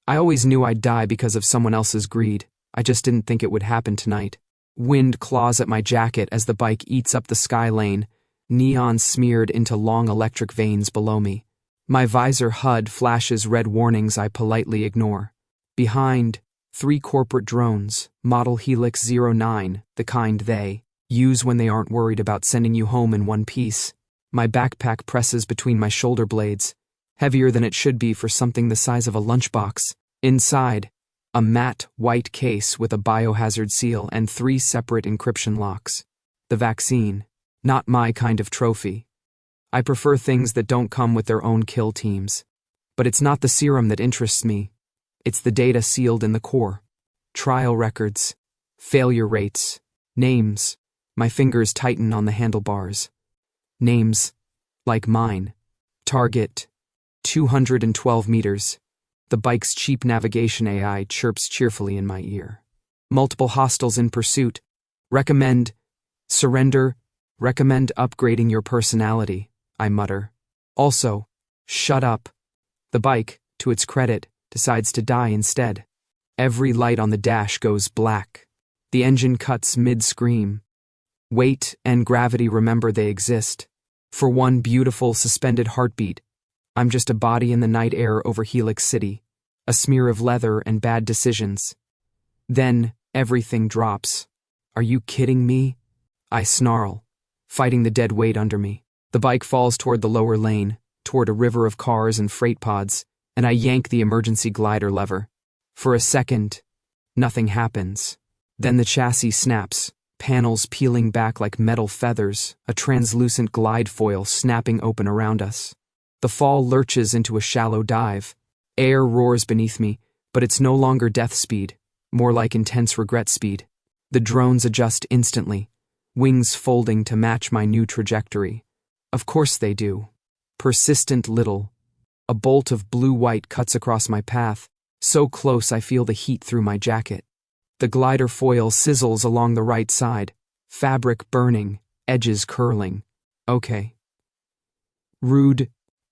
I always knew I'd die because of someone else's greed. I just didn't think it would happen tonight. Wind claws at my jacket as the bike eats up the sky lane, neon smeared into long electric veins below me. My visor HUD flashes red warnings I politely ignore. Behind, 3 corporate drones, model Helix 09, the kind they use when they aren't worried about sending you home in one piece. My backpack presses between my shoulder blades, heavier than it should be for something the size of a lunchbox. Inside, a matte, white case with a biohazard seal and 3 separate encryption locks. The vaccine. Not my kind of trophy. I prefer things that don't come with their own kill teams. But it's not the serum that interests me. It's the data sealed in the core. Trial records. Failure rates. Names. My fingers tighten on the handlebars. Names. Like mine. Target. 212 meters. The bike's cheap navigation AI chirps cheerfully in my ear. Multiple hostiles in pursuit. Recommend. Surrender. Recommend upgrading your personality, I mutter. Also, shut up. The bike, to its credit, decides to die instead. Every light on the dash goes black. The engine cuts mid-scream. Weight and gravity remember they exist. For one beautiful suspended heartbeat, I'm just a body in the night air over Helix City, a smear of leather and bad decisions. Then, everything drops. Are you kidding me? I snarl, fighting the dead weight under me. The bike falls toward the lower lane, toward a river of cars and freight pods, and I yank the emergency glider lever. For a second, nothing happens. Then the chassis snaps, panels peeling back like metal feathers, a translucent glide foil snapping open around us. The fall lurches into a shallow dive. Air roars beneath me, but it's no longer death speed, more like intense regret speed. The drones adjust instantly, wings folding to match my new trajectory. Of course they do. Persistent little. A bolt of blue-white cuts across my path, so close I feel the heat through my jacket. The glider foil sizzles along the right side, fabric burning, edges curling. Okay. Rude.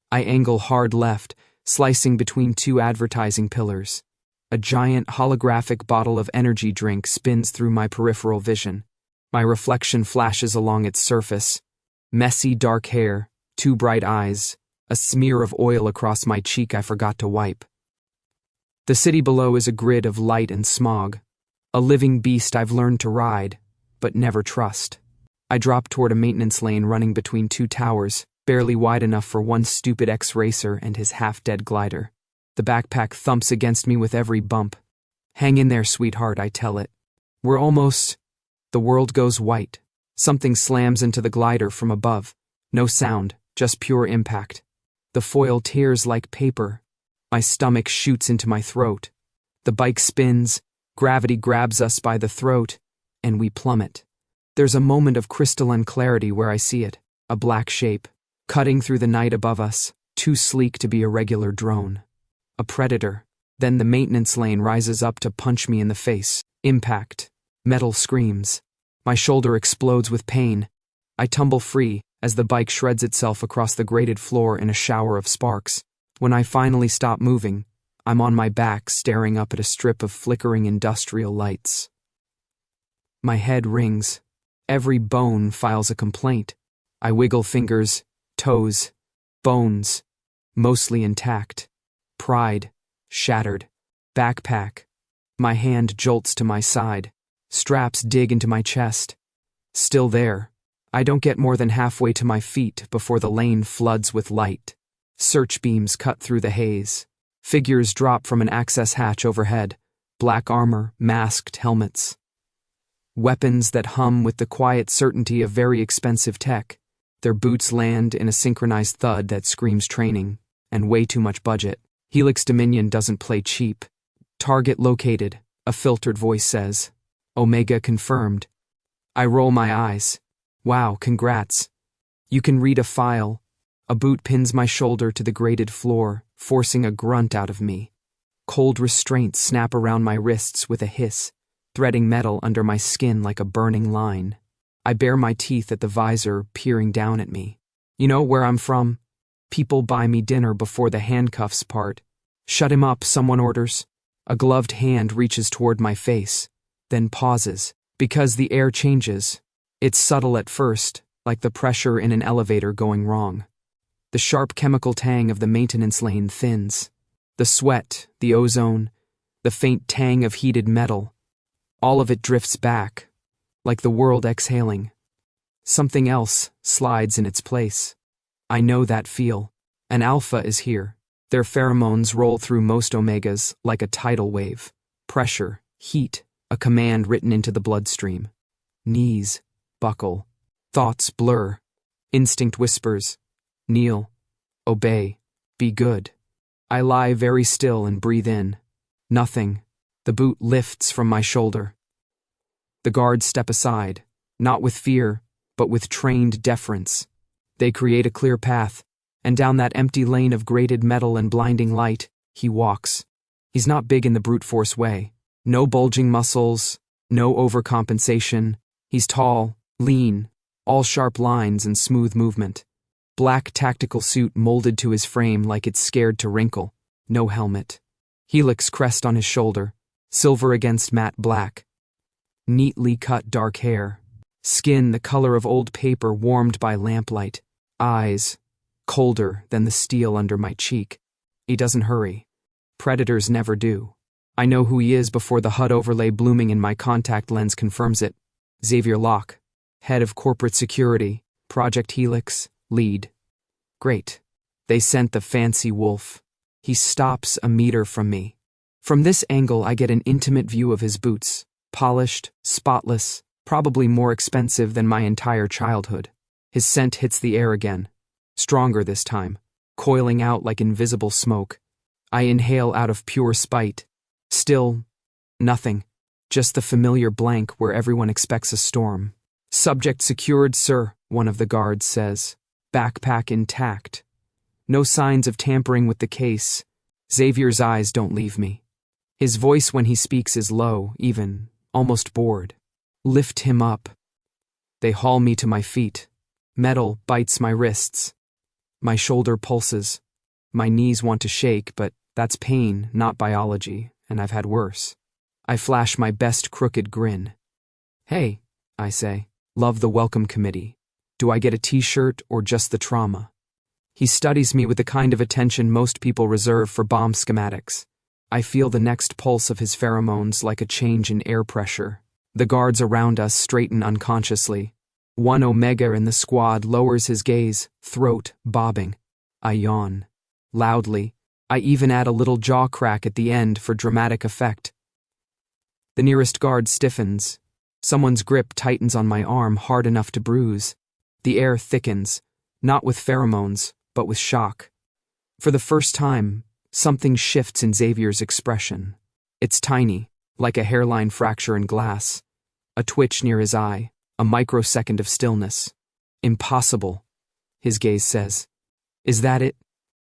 I angle hard left, slicing between 2 advertising pillars. A giant holographic bottle of energy drink spins through my peripheral vision. My reflection flashes along its surface. Messy dark hair, 2 bright eyes, a smear of oil across my cheek I forgot to wipe. The city below is a grid of light and smog. A living beast I've learned to ride, but never trust. I drop toward a maintenance lane running between 2 towers, barely wide enough for one stupid ex-racer and his half-dead glider. The backpack thumps against me with every bump. Hang in there, sweetheart, I tell it. We're almost... The world goes white. Something slams into the glider from above. No sound, just pure impact. The foil tears like paper. My stomach shoots into my throat. The bike spins, gravity grabs us by the throat, and we plummet. There's a moment of crystalline clarity where I see it, a black shape, cutting through the night above us, too sleek to be a regular drone. A predator. Then the maintenance lane rises up to punch me in the face. Impact. Metal screams. My shoulder explodes with pain. I tumble free as the bike shreds itself across the grated floor in a shower of sparks. When I finally stop moving, I'm on my back staring up at a strip of flickering industrial lights. My head rings. Every bone files a complaint. I wiggle fingers, toes, bones, mostly intact. Pride, shattered. Backpack. My hand jolts to my side. Straps dig into my chest. Still there. I don't get more than halfway to my feet before the lane floods with light. Search beams cut through the haze. Figures drop from an access hatch overhead. Black armor, masked helmets. Weapons that hum with the quiet certainty of very expensive tech. Their boots land in a synchronized thud that screams training, and way too much budget. Helix Dominion doesn't play cheap. Target located, a filtered voice says. Omega confirmed. I roll my eyes. Wow, congrats. You can read a file. A boot pins my shoulder to the grated floor, forcing a grunt out of me. Cold restraints snap around my wrists with a hiss, threading metal under my skin like a burning line. I bare my teeth at the visor, peering down at me. You know where I'm from? People buy me dinner before the handcuffs part. Shut him up, someone orders. A gloved hand reaches toward my face, then pauses, because the air changes. It's subtle at first, like the pressure in an elevator going wrong. The sharp chemical tang of the maintenance lane thins. The sweat, the ozone, the faint tang of heated metal, all of it drifts back, like the world exhaling. Something else slides in its place. I know that feel. An alpha is here. Their pheromones roll through most omegas like a tidal wave. Pressure, heat, a command written into the bloodstream. Knees buckle. Thoughts blur. Instinct whispers, kneel, obey, be good. I lie very still and breathe in. Nothing. The boot lifts from my shoulder. The guards step aside, not with fear, but with trained deference. They create a clear path, and down that empty lane of grated metal and blinding light, he walks. He's not big in the brute force way. No bulging muscles, no overcompensation. He's tall, lean, all sharp lines and smooth movement. Black tactical suit molded to his frame like it's scared to wrinkle. No helmet. Helix crest on his shoulder, silver against matte black. Neatly cut dark hair. Skin the color of old paper warmed by lamplight. Eyes, colder than the steel under my cheek. He doesn't hurry. Predators never do. I know who he is before the HUD overlay blooming in my contact lens confirms it. Xavier Locke, head of corporate security, Project Helix, lead. Great. They sent the fancy wolf. He stops a meter from me. From this angle, I get an intimate view of his boots. Polished, spotless, probably more expensive than my entire childhood. His scent hits the air again. Stronger this time, coiling out like invisible smoke. I inhale out of pure spite. Still, nothing. Just the familiar blank where everyone expects a storm. Subject secured, sir, one of the guards says. Backpack intact. No signs of tampering with the case. Xavier's eyes don't leave me. His voice when he speaks is low, even, almost bored. Lift him up. They haul me to my feet. Metal bites my wrists. My shoulder pulses. My knees want to shake, but that's pain, not biology, and I've had worse. I flash my best crooked grin. Hey, I say, love the welcome committee. Do I get a t-shirt or just the trauma? He studies me with the kind of attention most people reserve for bomb schematics. I feel the next pulse of his pheromones like a change in air pressure. The guards around us straighten unconsciously. One Omega in the squad lowers his gaze, throat bobbing. I yawn. Loudly. I even add a little jaw crack at the end for dramatic effect. The nearest guard stiffens. Someone's grip tightens on my arm hard enough to bruise. The air thickens, not with pheromones, but with shock. For the first time, something shifts in Xavier's expression. It's tiny, like a hairline fracture in glass. A twitch near his eye, a microsecond of stillness. Impossible, his gaze says. Is that it?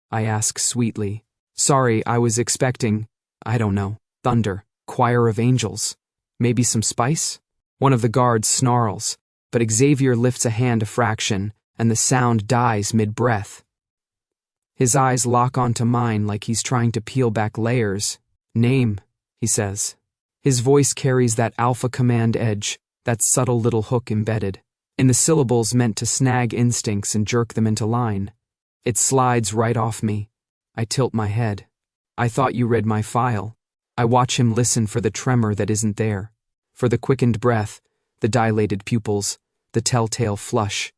I ask sweetly. Sorry, I was expecting, I don't know, thunder, choir of angels. Maybe some spice? One of the guards snarls, but Xavier lifts a hand a fraction, and the sound dies mid-breath. His eyes lock onto mine like he's trying to peel back layers. Name, he says. His voice carries that alpha command edge, that subtle little hook embedded, in the syllables meant to snag instincts and jerk them into line. It slides right off me. I tilt my head. I thought you read my file. I watch him listen for the tremor that isn't there, for the quickened breath, the dilated pupils, the telltale flush.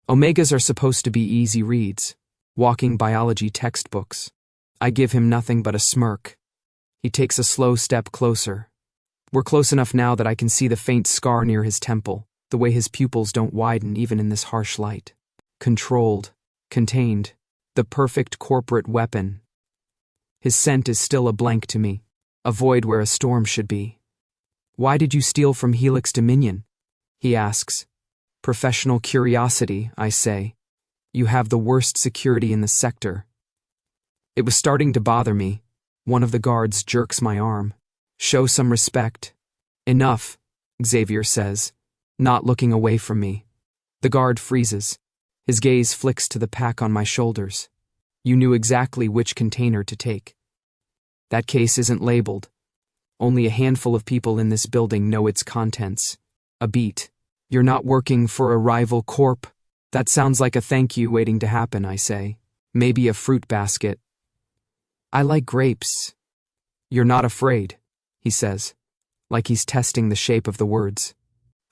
Omegas are supposed to be easy reads, walking biology textbooks. I give him nothing but a smirk. He takes a slow step closer. We're close enough now that I can see the faint scar near his temple, the way his pupils don't widen even in this harsh light. Controlled, contained, the perfect corporate weapon. His scent is still a blank to me, a void where a storm should be. Why did you steal from Helix Dominion? He asks. Professional curiosity, I say. You have the worst security in the sector. It was starting to bother me. One of the guards jerks my arm. Show some respect. Enough, Xavier says, not looking away from me. The guard freezes. His gaze flicks to the pack on my shoulders. You knew exactly which container to take. That case isn't labeled. Only a handful of people in this building know its contents. A beat. You're not working for a rival corp? That sounds like a thank you waiting to happen, I say. Maybe a fruit basket. I like grapes. You're not afraid, he says, like he's testing the shape of the words.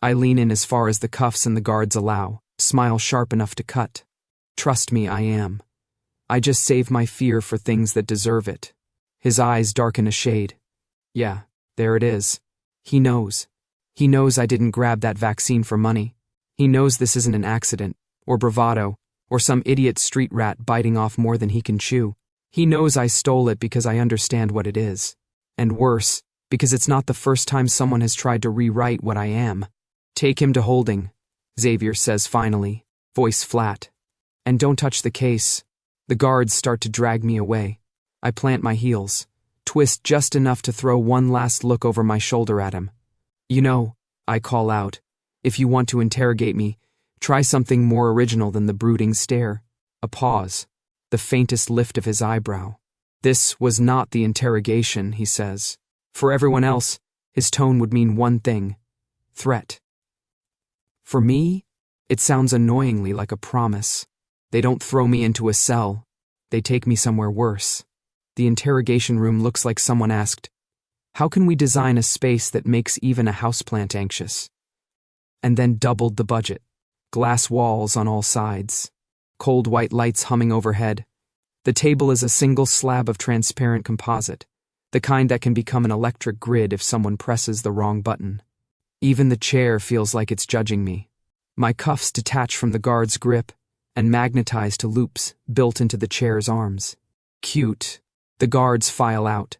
I lean in as far as the cuffs and the guards allow, smile sharp enough to cut. Trust me, I am. I just save my fear for things that deserve it. His eyes darken a shade. Yeah, there it is. He knows. He knows I didn't grab that vaccine for money. He knows this isn't an accident, or bravado, or some idiot street rat biting off more than he can chew. He knows I stole it because I understand what it is. And worse, because it's not the first time someone has tried to rewrite what I am. Take him to holding, Xavier says finally, voice flat. And don't touch the case. The guards start to drag me away. I plant my heels, twist just enough to throw one last look over my shoulder at him. You know, I call out, if you want to interrogate me, try something more original than the brooding stare. A pause, the faintest lift of his eyebrow. This was not the interrogation, he says. For everyone else, his tone would mean one thing: threat. For me, it sounds annoyingly like a promise. They don't throw me into a cell. They take me somewhere worse. The interrogation room looks like someone asked, how can we design a space that makes even a houseplant anxious? And then doubled the budget. Glass walls on all sides. Cold white lights humming overhead. The table is a single slab of transparent composite, the kind that can become an electric grid if someone presses the wrong button. Even the chair feels like it's judging me. My cuffs detach from the guard's grip and magnetize to loops built into the chair's arms. Cute. The guards file out.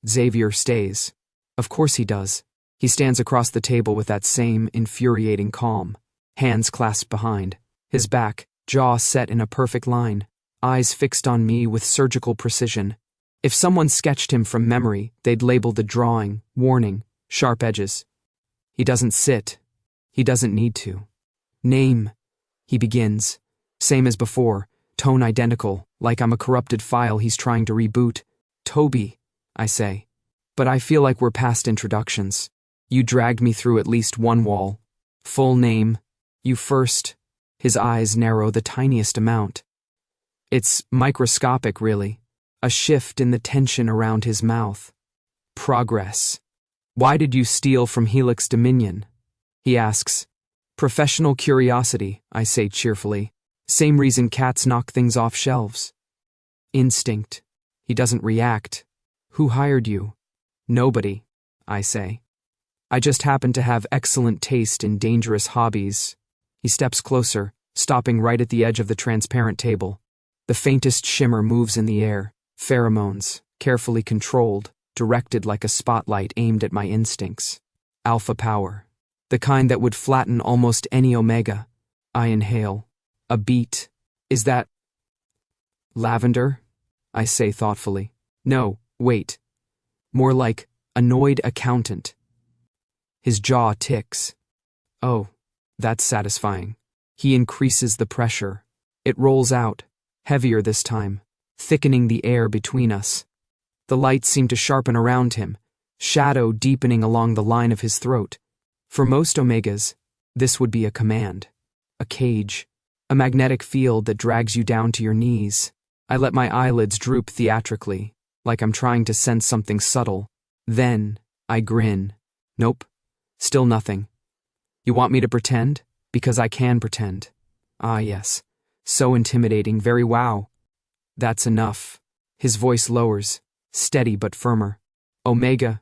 Xavier stays. Of course he does. He stands across the table with that same infuriating calm, hands clasped behind, his back, jaw set in a perfect line, eyes fixed on me with surgical precision. If someone sketched him from memory, they'd label the drawing, warning, sharp edges. He doesn't sit. He doesn't need to. Name, he begins. Same as before, tone identical, like I'm a corrupted file he's trying to reboot. Tobi, I say. But I feel like we're past introductions. You dragged me through at least one wall. Full name. You first. His eyes narrow the tiniest amount. It's microscopic, really. A shift in the tension around his mouth. Progress. Why did you steal from Helix Dominion? He asks. Professional curiosity, I say cheerfully. Same reason cats knock things off shelves. Instinct. He doesn't react. Who hired you? Nobody, I say. I just happen to have excellent taste in dangerous hobbies. He steps closer, stopping right at the edge of the transparent table. The faintest shimmer moves in the air, pheromones, carefully controlled, directed like a spotlight aimed at my instincts. Alpha power. The kind that would flatten almost any omega. I inhale. A beat. Is that lavender? I say thoughtfully. No, wait. More like annoyed accountant. His jaw ticks. Oh, that's satisfying. He increases the pressure. It rolls out, heavier this time, thickening the air between us. The lights seem to sharpen around him, shadow deepening along the line of his throat. For most omegas, this would be a command, a cage, a magnetic field that drags you down to your knees. I let my eyelids droop theatrically, like I'm trying to sense something subtle. Then, I grin. Nope, still nothing. You want me to pretend? Because I can pretend. Ah, yes. So intimidating, very wow. That's enough. His voice lowers, steady but firmer. Omega.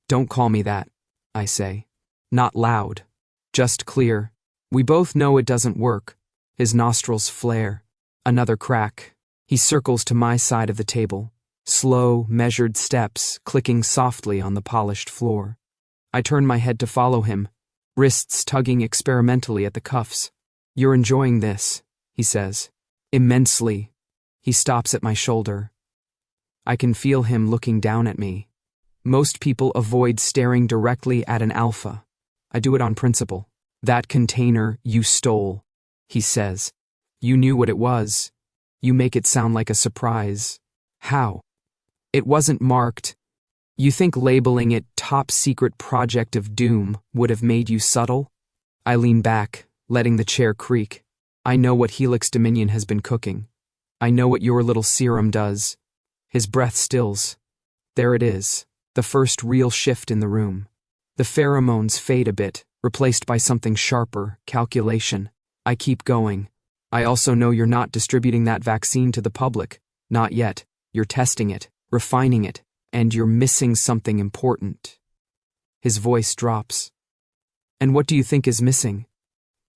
Don't call me that, I say. Not loud. Just clear. We both know it doesn't work. His nostrils flare. Another crack. He circles to my side of the table. Slow, measured steps clicking softly on the polished floor. I turn my head to follow him, wrists tugging experimentally at the cuffs. You're enjoying this, he says. Immensely. He stops at my shoulder. I can feel him looking down at me. Most people avoid staring directly at an alpha. I do it on principle. That container you stole, he says. You knew what it was. You make it sound like a surprise. How? It wasn't marked. You think labeling it Top Secret Project of Doom would have made you subtle? I lean back, letting the chair creak. I know what Helix Dominion has been cooking. I know what your little serum does. His breath stills. There it is, the first real shift in the room. The pheromones fade a bit, replaced by something sharper, calculation. I keep going. I also know you're not distributing that vaccine to the public. Not yet. You're testing it, refining it, and you're missing something important. His voice drops. And what do you think is missing?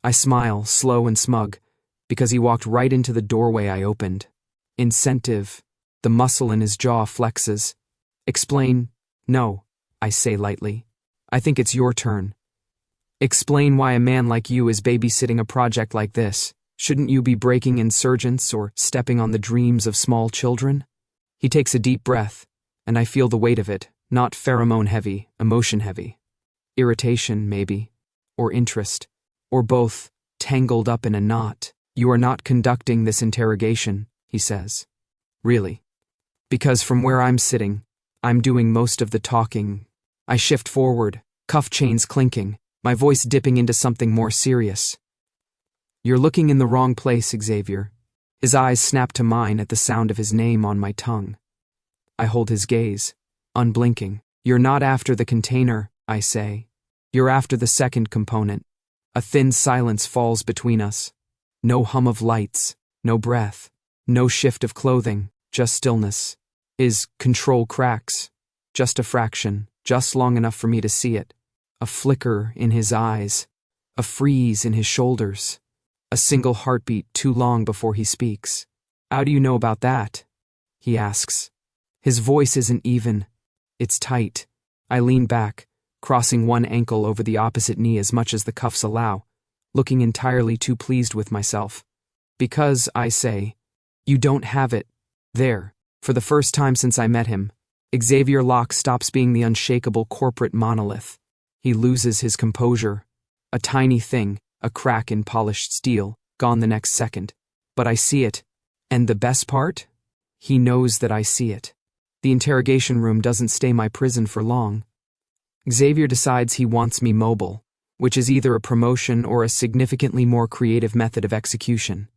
I smile, slow and smug, because he walked right into the doorway I opened. Incentive. The muscle in his jaw flexes. Explain. No, I say lightly. I think it's your turn. Explain why a man like you is babysitting a project like this. Shouldn't you be breaking insurgents or stepping on the dreams of small children? He takes a deep breath, and I feel the weight of it, not pheromone heavy, emotion heavy. Irritation, maybe, or interest, or both, tangled up in a knot. You are not conducting this interrogation, he says. Really? Because from where I'm sitting, I'm doing most of the talking. I shift forward, cuff chains clinking, my voice dipping into something more serious. You're looking in the wrong place, Xavier. His eyes snap to mine at the sound of his name on my tongue. I hold his gaze, unblinking. You're not after the container, I say. You're after the second component. A thin silence falls between us. No hum of lights, no breath, no shift of clothing, just stillness. His control cracks. Just a fraction, just long enough for me to see it. A flicker in his eyes, a freeze in his shoulders, a single heartbeat too long before he speaks. How do you know about that? He asks. His voice isn't even. It's tight. I lean back, crossing one ankle over the opposite knee as much as the cuffs allow, looking entirely too pleased with myself. Because, I say, you don't have it. There, for the first time since I met him, Xavier Locke stops being the unshakable corporate monolith. He loses his composure. A tiny thing, a crack in polished steel, gone the next second. But I see it. And the best part? He knows that I see it. The interrogation room doesn't stay my prison for long. Xavier decides he wants me mobile, which is either a promotion or a significantly more creative method of execution.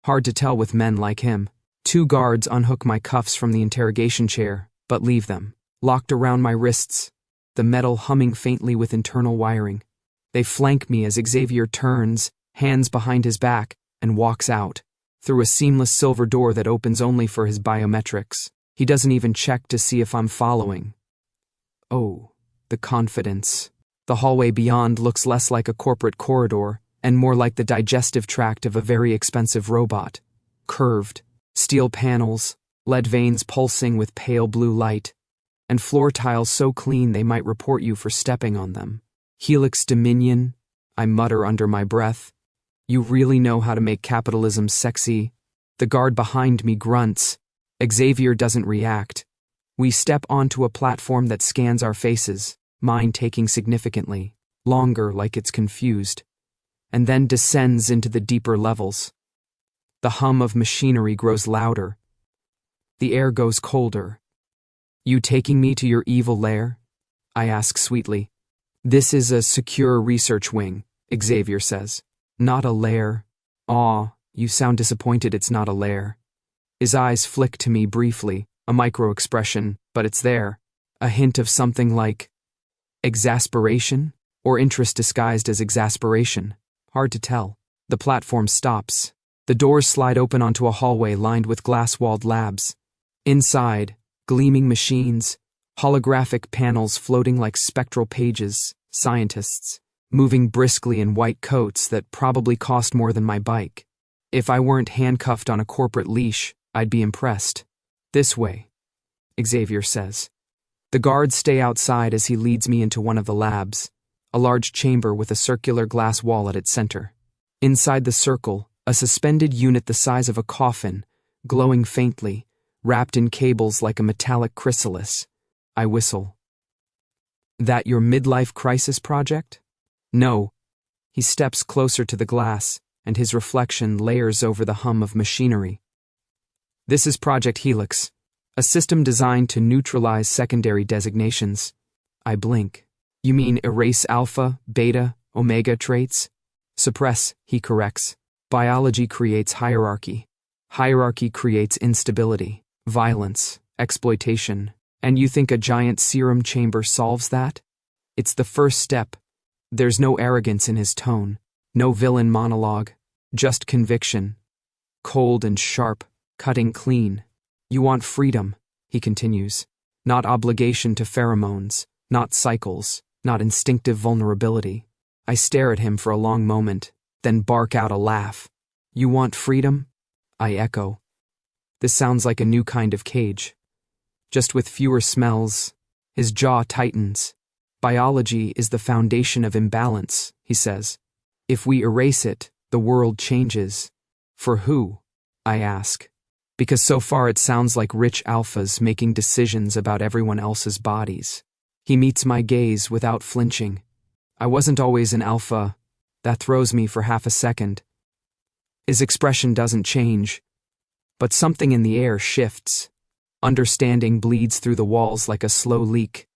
Hard to tell with men like him. 2 guards unhook my cuffs from the interrogation chair, but leave them, locked around my wrists, the metal humming faintly with internal wiring. They flank me as Xavier turns, hands behind his back, and walks out, through a seamless silver door that opens only for his biometrics. He doesn't even check to see if I'm following. Oh, the confidence. The hallway beyond looks less like a corporate corridor, and more like the digestive tract of a very expensive robot. Curved, steel panels, lead veins pulsing with pale blue light, and floor tiles so clean they might report you for stepping on them. Helix Dominion, I mutter under my breath. You really know how to make capitalism sexy. The guard behind me grunts. Xavier doesn't react. We step onto a platform that scans our faces, mine taking significantly, longer like it's confused, and then descends into the deeper levels. The hum of machinery grows louder. The air goes colder. You taking me to your evil lair? I ask sweetly. This is a secure research wing, Xavier says. Not a lair. Aw, you sound disappointed it's not a lair. His eyes flick to me briefly, a micro-expression, but it's there. A hint of something like exasperation, or interest disguised as exasperation. Hard to tell. The platform stops. The doors slide open onto a hallway lined with glass-walled labs. Inside, gleaming machines, holographic panels floating like spectral pages, scientists, moving briskly in white coats that probably cost more than my bike. If I weren't handcuffed on a corporate leash, I'd be impressed. This way, Xavier says. The guards stay outside as he leads me into one of the labs, a large chamber with a circular glass wall at its center. Inside the circle, a suspended unit the size of a coffin, glowing faintly, wrapped in cables like a metallic chrysalis. I whistle. That your midlife crisis project? No. He steps closer to the glass, and his reflection layers over the hum of machinery. This is Project Helix, A system designed to neutralize secondary designations. I blink. You mean erase alpha, beta, omega traits? Suppress, he corrects. Biology creates hierarchy. Hierarchy creates instability, violence, exploitation. And you think a giant serum chamber solves that? It's the first step. There's no arrogance in his tone, no villain monologue, just conviction. Cold and sharp, cutting clean. You want freedom, he continues. Not obligation to pheromones, not cycles, not instinctive vulnerability. I stare at him for a long moment, then bark out a laugh. You want freedom? I echo. This sounds like a new kind of cage. Just with fewer smells. His jaw tightens. Biology is the foundation of imbalance, he says. If we erase it, the world changes. For who? I ask. Because so far it sounds like rich alphas making decisions about everyone else's bodies. He meets my gaze without flinching. I wasn't always an alpha. That throws me for half a second. His expression doesn't change, but something in the air shifts. Understanding bleeds through the walls like a slow leak.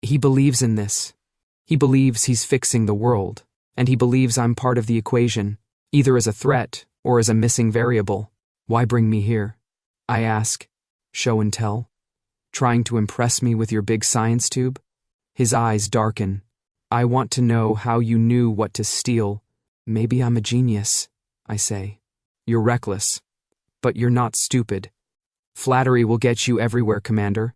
He believes in this. He believes he's fixing the world, and he believes I'm part of the equation, either as a threat or as a missing variable. Why bring me here? I ask. Show and tell? Trying to impress me with your big science tube? His eyes darken. I want to know how you knew what to steal. Maybe I'm a genius, I say. You're reckless, but you're not stupid. Flattery will get you everywhere, Commander.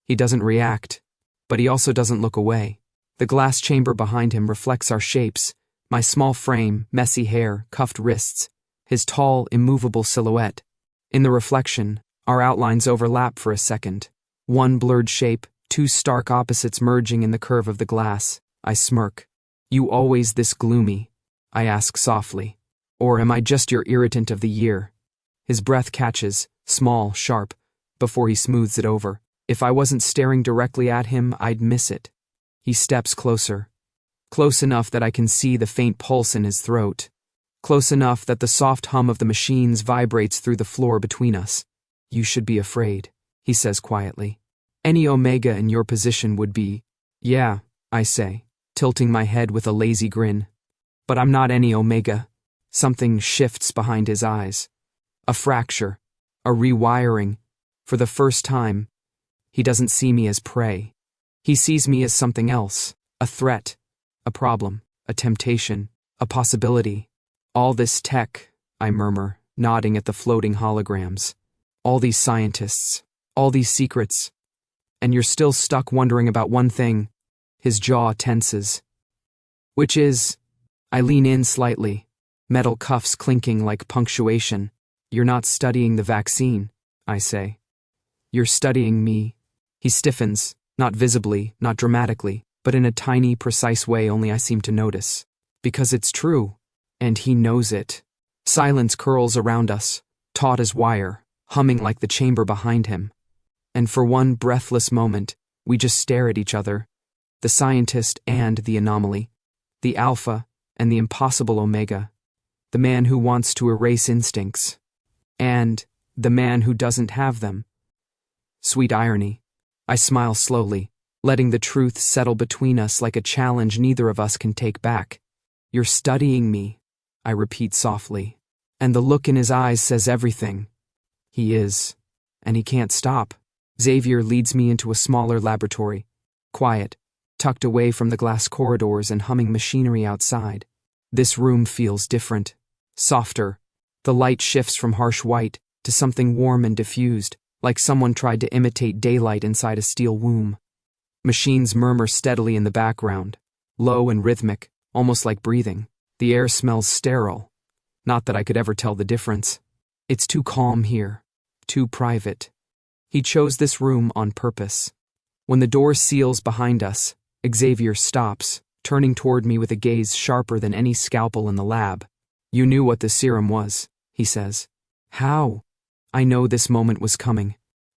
He doesn't react, but he also doesn't look away. The glass chamber behind him reflects our shapes, my small frame, messy hair, cuffed wrists, his tall, immovable silhouette. In the reflection, our outlines overlap for a second. One blurred shape, two stark opposites merging in the curve of the glass. I smirk. You always this gloomy? I ask softly. Or am I just your irritant of the year? His breath catches, small, sharp, before he smooths it over. If I wasn't staring directly at him, I'd miss it. He steps closer. Close enough that I can see the faint pulse in his throat. Close enough that the soft hum of the machines vibrates through the floor between us. You should be afraid, he says quietly. Any omega in your position would be. Yeah, I say, tilting my head with a lazy grin. But I'm not any omega. Something shifts behind his eyes. A fracture. A rewiring. For the first time, he doesn't see me as prey. He sees me as something else. A threat. A problem. A temptation. A possibility. All this tech, I murmur, nodding at the floating holograms. All these scientists. All these secrets. And you're still stuck wondering about one thing. His jaw tenses. Which is... I lean in slightly, metal cuffs clinking like punctuation. You're not studying the vaccine, I say. You're studying me. He stiffens, not visibly, not dramatically, but in a tiny, precise way only I seem to notice. Because it's true, and he knows it. Silence curls around us, taut as wire, humming like the chamber behind him. And for one breathless moment, we just stare at each other. The scientist and the anomaly. The alpha and the impossible omega. The man who wants to erase instincts. And the man who doesn't have them. Sweet irony. I smile slowly, letting the truth settle between us like a challenge neither of us can take back. You're studying me, I repeat softly. And the look in his eyes says everything. He is. And he can't stop. Xavier leads me into a smaller laboratory. Quiet, tucked away from the glass corridors and humming machinery outside. This room feels different, softer. The light shifts from harsh white to something warm and diffused, like someone tried to imitate daylight inside a steel womb. Machines murmur steadily in the background, low and rhythmic, almost like breathing. The air smells sterile. Not that I could ever tell the difference. It's too calm here, too private. He chose this room on purpose. When the door seals behind us, Xavier stops, turning toward me with a gaze sharper than any scalpel in the lab. You knew what the serum was, he says. How? I know this moment was coming.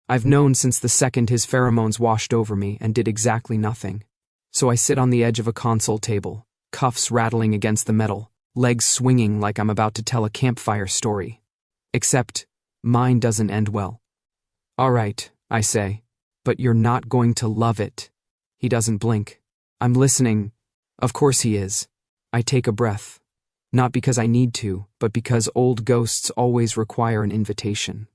I've known since the second his pheromones washed over me and did exactly nothing. So I sit on the edge of a console table, cuffs rattling against the metal, legs swinging like I'm about to tell a campfire story. Except, Mine doesn't end well. All right, I say. But you're not going to love it. He doesn't blink. I'm listening. Of course he is. I take a breath. Not because I need to, but because old ghosts always require an invitation.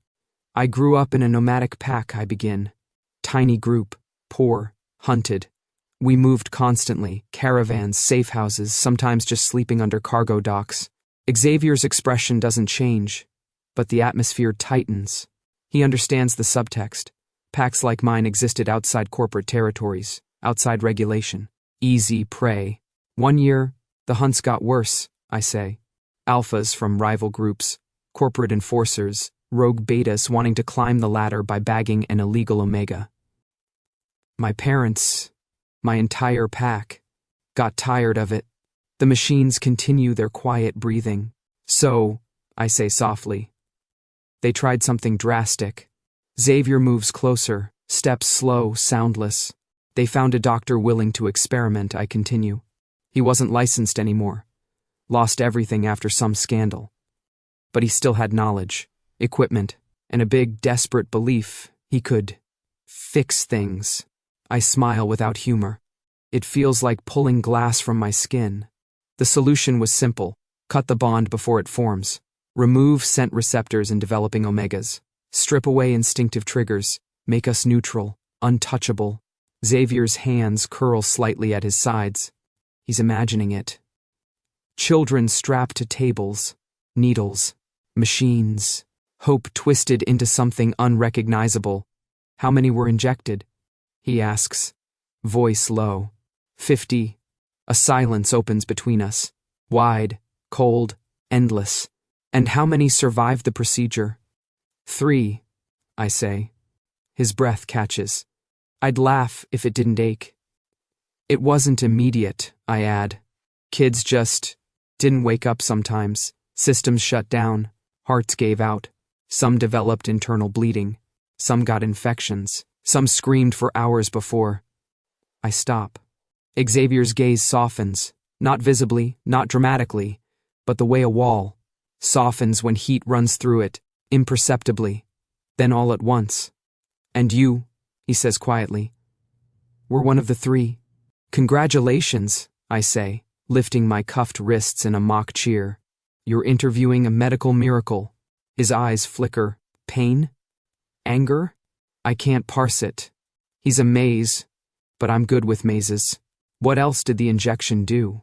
I grew up in a nomadic pack, I begin. Tiny group, poor, hunted. We moved constantly, caravans, safe houses, sometimes just sleeping under cargo docks. Xavier's expression doesn't change, but the atmosphere tightens. He understands the subtext. Packs like mine existed outside corporate territories, outside regulation. Easy prey. One year, the hunts got worse, I say. Alphas from rival groups, corporate enforcers, rogue betas wanting to climb the ladder by bagging an illegal omega. My parents, my entire pack, got tired of it. The machines continue their quiet breathing. So, I say softly, they tried something drastic. Xavier moves closer, steps slow, soundless. They found a doctor willing to experiment, I continue. He wasn't licensed anymore. Lost everything after some scandal. But he still had knowledge, equipment, and a big, desperate belief he could fix things. I smile without humor. It feels like pulling glass from my skin. The solution was simple. Cut the bond before it forms. Remove scent receptors in developing omegas. Strip away instinctive triggers. Make us neutral, untouchable. Xavier's hands curl slightly at his sides. He's imagining it. Children strapped to tables, needles, machines, hope twisted into something unrecognizable. How many were injected? He asks, voice low. 50. A silence opens between us, wide, cold, endless. And how many survived the procedure? 3, I say. His breath catches. I'd laugh if it didn't ache. It wasn't immediate, I add. Kids just didn't wake up sometimes. Systems shut down. Hearts gave out. Some developed internal bleeding. Some got infections. Some screamed for hours before. I stop. Xavier's gaze softens. Not visibly, not dramatically, but the way a wall softens when heat runs through it, imperceptibly. Then all at once. And you, he says quietly, were one of the 3. Congratulations, I say, lifting my cuffed wrists in a mock cheer. You're interviewing a medical miracle. His eyes flicker. Pain? Anger? I can't parse it. He's a maze, but I'm good with mazes. What else did the injection do?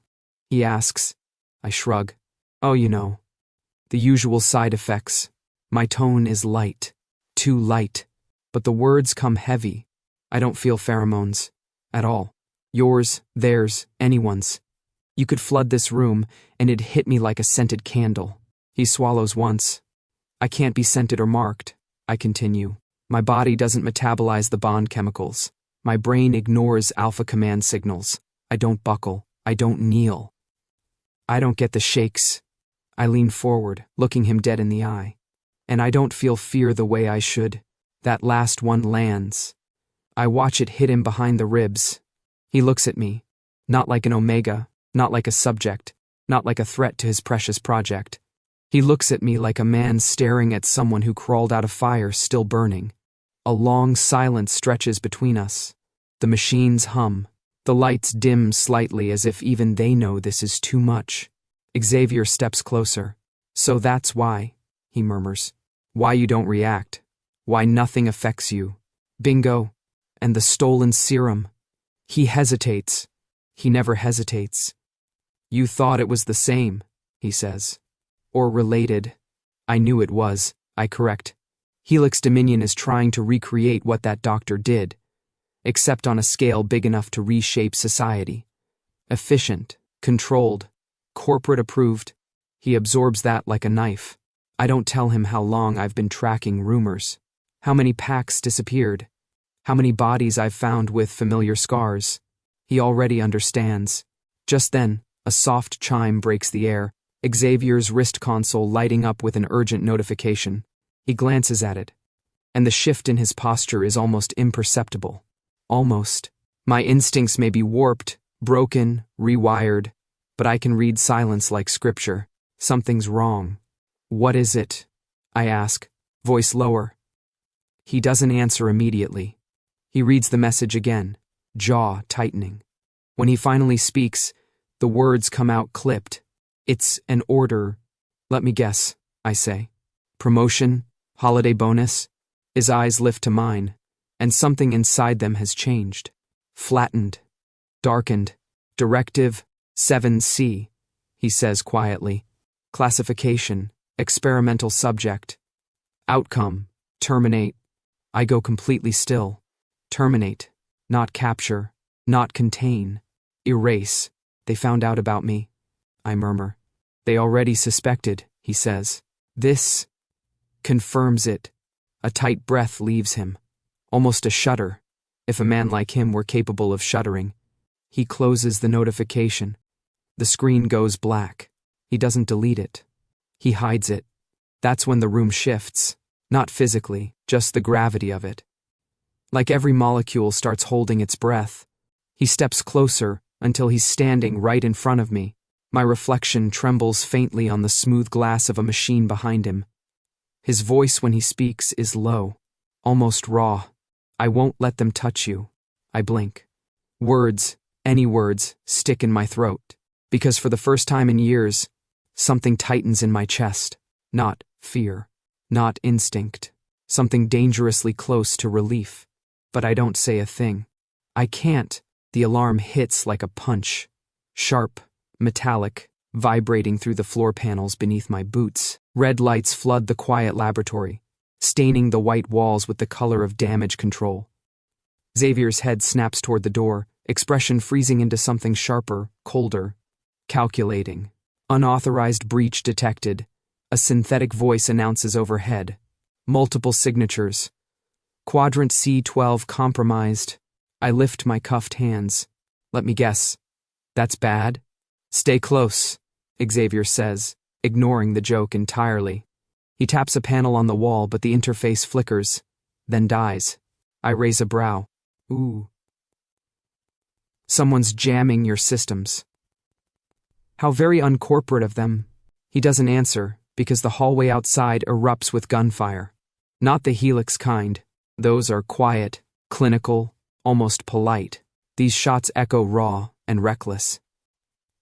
He asks. I shrug. Oh, you know. The usual side effects. My tone is light. Too light. But the words come heavy. I don't feel pheromones. At all. Yours, theirs, anyone's. You could flood this room, and it'd hit me like a scented candle. He swallows once. I can't be scented or marked, I continue. My body doesn't metabolize the bond chemicals. My brain ignores alpha command signals. I don't buckle. I don't kneel. I don't get the shakes. I lean forward, looking him dead in the eye. And I don't feel fear the way I should. That last one lands. I watch it hit him behind the ribs. He looks at me. Not like an omega, not like a subject, not like a threat to his precious project. He looks at me like a man staring at someone who crawled out of fire still burning. A long silence stretches between us. The machines hum. The lights dim slightly as if even they know this is too much. Xavier steps closer. So that's why, he murmurs. Why you don't react. Why nothing affects you. Bingo. And the stolen serum. He hesitates. He never hesitates. You thought it was the same, he says. Or related. I knew it was, I correct. Helix Dominion is trying to recreate what that doctor did, except on a scale big enough to reshape society. Efficient, controlled, corporate approved. He absorbs that like a knife. I don't tell him how long I've been tracking rumors, how many packs disappeared, how many bodies I've found with familiar scars. He already understands. Just then, a soft chime breaks the air, Xavier's wrist console lighting up with an urgent notification. He glances at it, and the shift in his posture is almost imperceptible. Almost. My instincts may be warped, broken, rewired, but I can read silence like scripture. Something's wrong. What is it? I ask, voice lower. He doesn't answer immediately. He reads the message again, jaw tightening. When he finally speaks, the words come out clipped. It's an order. Let me guess, I say. Promotion? Holiday bonus? His eyes lift to mine, and something inside them has changed. Flattened. Darkened. Directive 7C, he says quietly. Classification, experimental subject. Outcome, terminate. I go completely still. Terminate, not capture, not contain. Erase. They found out about me. I murmur. They already suspected, he says. This confirms it. A tight breath leaves him. Almost a shudder, if a man like him were capable of shuddering. He closes the notification. The screen goes black. He doesn't delete it. He hides it. That's when the room shifts. Not physically, just the gravity of it. Like every molecule starts holding its breath. He steps closer until he's standing right in front of me. My reflection trembles faintly on the smooth glass of a machine behind him. His voice when he speaks is low, almost raw. I won't let them touch you. I blink. Words, any words, stick in my throat. Because for the first time in years, something tightens in my chest. Not fear. Not instinct. Something dangerously close to relief. But I don't say a thing. I can't. The alarm hits like a punch. Sharp, metallic, vibrating through the floor panels beneath my boots. Red lights flood the quiet laboratory, staining the white walls with the color of damage control. Xavier's head snaps toward the door, expression freezing into something sharper, colder, calculating. Unauthorized breach detected. A synthetic voice announces overhead. Multiple signatures. Quadrant C12 compromised. I lift my cuffed hands. Let me guess. That's bad? Stay close, Xavier says, ignoring the joke entirely. He taps a panel on the wall, but the interface flickers, then dies. I raise a brow. Ooh. Someone's jamming your systems. How very uncorporate of them. He doesn't answer, because the hallway outside erupts with gunfire. Not the Helix kind. Those are quiet, clinical, almost polite. These shots echo raw and reckless.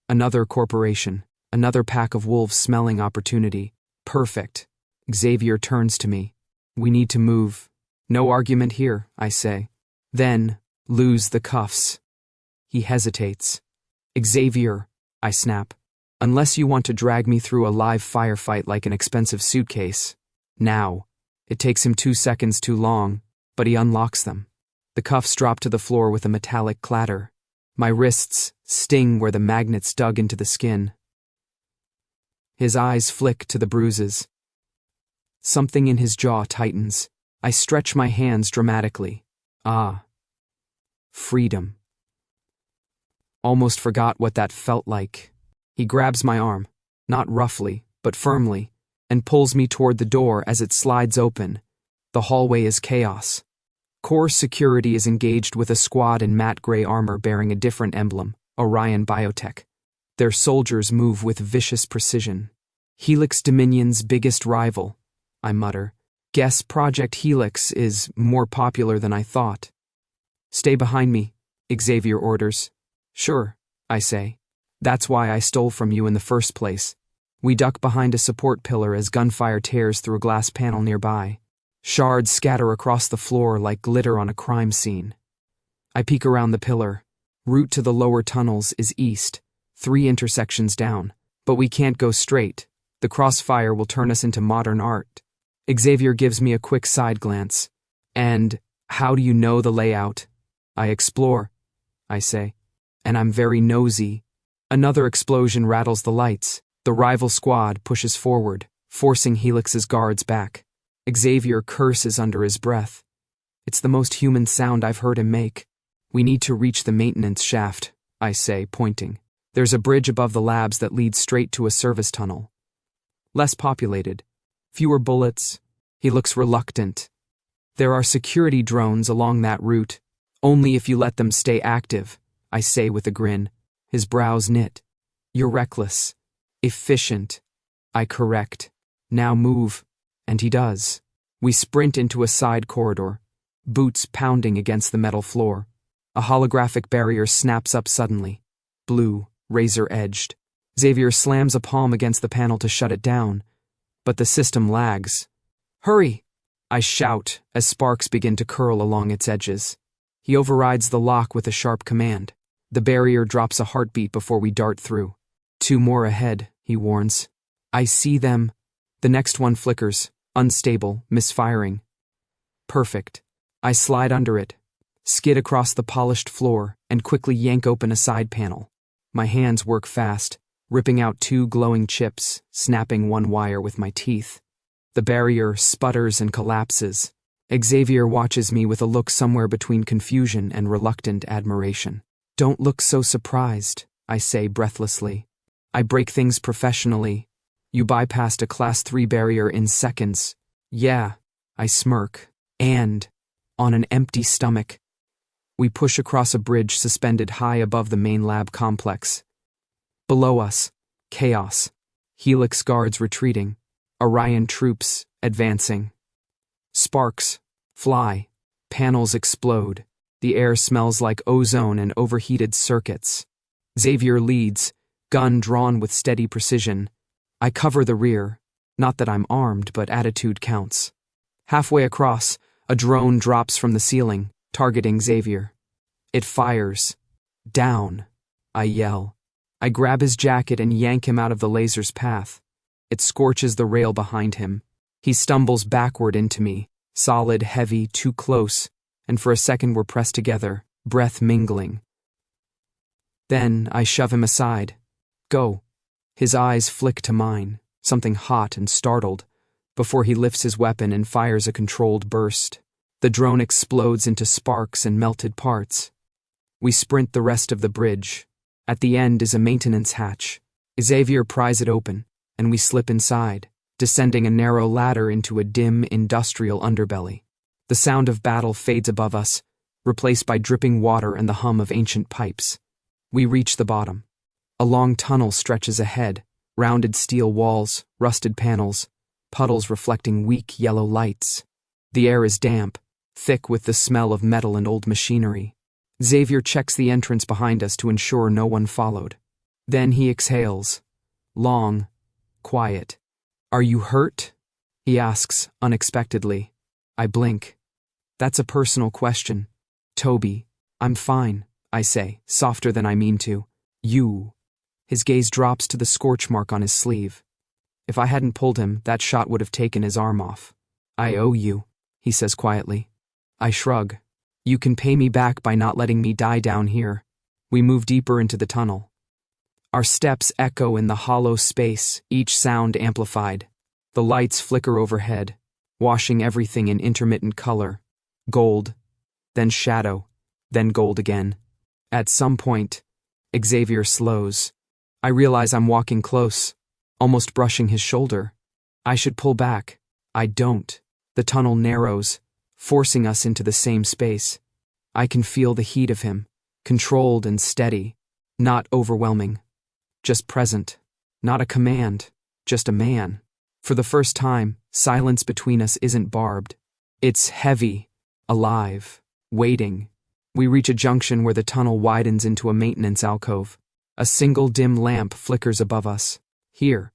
Another corporation, another pack of wolves smelling opportunity. Perfect. Xavier turns to me. We need to move. No argument here, I say. Then, lose the cuffs. He hesitates. Xavier, I snap. Unless you want to drag me through a live firefight like an expensive suitcase. Now. It takes him 2 seconds too long, but he unlocks them. The cuffs drop to the floor with a metallic clatter. My wrists sting where the magnets dug into the skin. His eyes flick to the bruises. Something in his jaw tightens. I stretch my hands dramatically. Ah. Freedom. Almost forgot what that felt like. He grabs my arm, not roughly, but firmly, and pulls me toward the door as it slides open. The hallway is chaos. Core security is engaged with a squad in matte gray armor bearing a different emblem, Orion Biotech. Their soldiers move with vicious precision. Helix Dominion's biggest rival, I mutter. Guess Project Helix is more popular than I thought. Stay behind me, Xavier orders. Sure, I say. That's why I stole from you in the first place. We duck behind a support pillar as gunfire tears through a glass panel nearby. Shards scatter across the floor like glitter on a crime scene. I peek around the pillar. Route to the lower tunnels is east, 3 intersections down. But we can't go straight. The crossfire will turn us into modern art. Xavier gives me a quick side glance. And how do you know the layout? I explore, I say. And I'm very nosy. Another explosion rattles the lights. The rival squad pushes forward, forcing Helix's guards back. Xavier curses under his breath. It's the most human sound I've heard him make. We need to reach the maintenance shaft, I say, pointing. There's a bridge above the labs that leads straight to a service tunnel. Less populated. Fewer bullets. He looks reluctant. There are security drones along that route. Only if you let them stay active, I say with a grin. His brows knit. You're reckless. Efficient. I correct. Now move. And he does. We sprint into a side corridor, boots pounding against the metal floor. A holographic barrier snaps up suddenly. Blue, razor-edged. Xavier slams a palm against the panel to shut it down, but the system lags. "Hurry!" I shout as sparks begin to curl along its edges. He overrides the lock with a sharp command. The barrier drops a heartbeat before we dart through. "Two more ahead," he warns. I see them. The next one flickers, unstable, misfiring. Perfect. I slide under it, skid across the polished floor, and quickly yank open a side panel. My hands work fast, ripping out 2 glowing chips, snapping one wire with my teeth. The barrier sputters and collapses. Xavier watches me with a look somewhere between confusion and reluctant admiration. "Don't look so surprised," I say breathlessly. "I break things professionally. You bypassed a Class 3 barrier in seconds." "Yeah," I smirk. "And on an empty stomach." We push across a bridge suspended high above the main lab complex. Below us, chaos. Helix guards retreating. Orion troops advancing. Sparks fly. Panels explode. The air smells like ozone and overheated circuits. Xavier leads, gun drawn with steady precision. I cover the rear. Not that I'm armed, but attitude counts. Halfway across, a drone drops from the ceiling, targeting Xavier. It fires. "Down," I yell. I grab his jacket and yank him out of the laser's path. It scorches the rail behind him. He stumbles backward into me, solid, heavy, too close, and for a second we're pressed together, breath mingling. Then I shove him aside. "Go." His eyes flick to mine, something hot and startled, before he lifts his weapon and fires a controlled burst. The drone explodes into sparks and melted parts. We sprint the rest of the bridge. At the end is a maintenance hatch. Xavier pries it open, and we slip inside, descending a narrow ladder into a dim, industrial underbelly. The sound of battle fades above us, replaced by dripping water and the hum of ancient pipes. We reach the bottom. A long tunnel stretches ahead, rounded steel walls, rusted panels, puddles reflecting weak yellow lights. The air is damp, thick with the smell of metal and old machinery. Xavier checks the entrance behind us to ensure no one followed. Then he exhales. Long, quiet. "Are you hurt?" he asks, unexpectedly. I blink. "That's a personal question." "Tobi, I'm fine," I say, softer than I mean to. "You." His gaze drops to the scorch mark on his sleeve. If I hadn't pulled him, that shot would have taken his arm off. "I owe you," he says quietly. I shrug. "You can pay me back by not letting me die down here." We move deeper into the tunnel. Our steps echo in the hollow space, each sound amplified. The lights flicker overhead, washing everything in intermittent color. Gold, then shadow, then gold again. At some point, Xavier slows. I realize I'm walking close, almost brushing his shoulder. I should pull back. I don't. The tunnel narrows, forcing us into the same space. I can feel the heat of him, controlled and steady, not overwhelming, just present. Not a command, just a man. For the first time, silence between us isn't barbed. It's heavy, alive, waiting. We reach a junction where the tunnel widens into a maintenance alcove. A single dim lamp flickers above us. "Here,"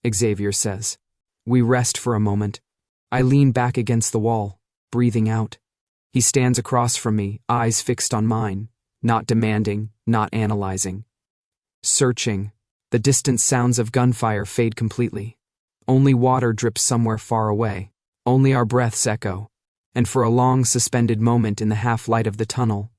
Xavier says. We rest for a moment. I lean back against the wall, breathing out. He stands across from me, eyes fixed on mine, not demanding, not analyzing. Searching. The distant sounds of gunfire fade completely. Only water drips somewhere far away. Only our breaths echo. And for a long suspended moment in the half-light of the tunnel,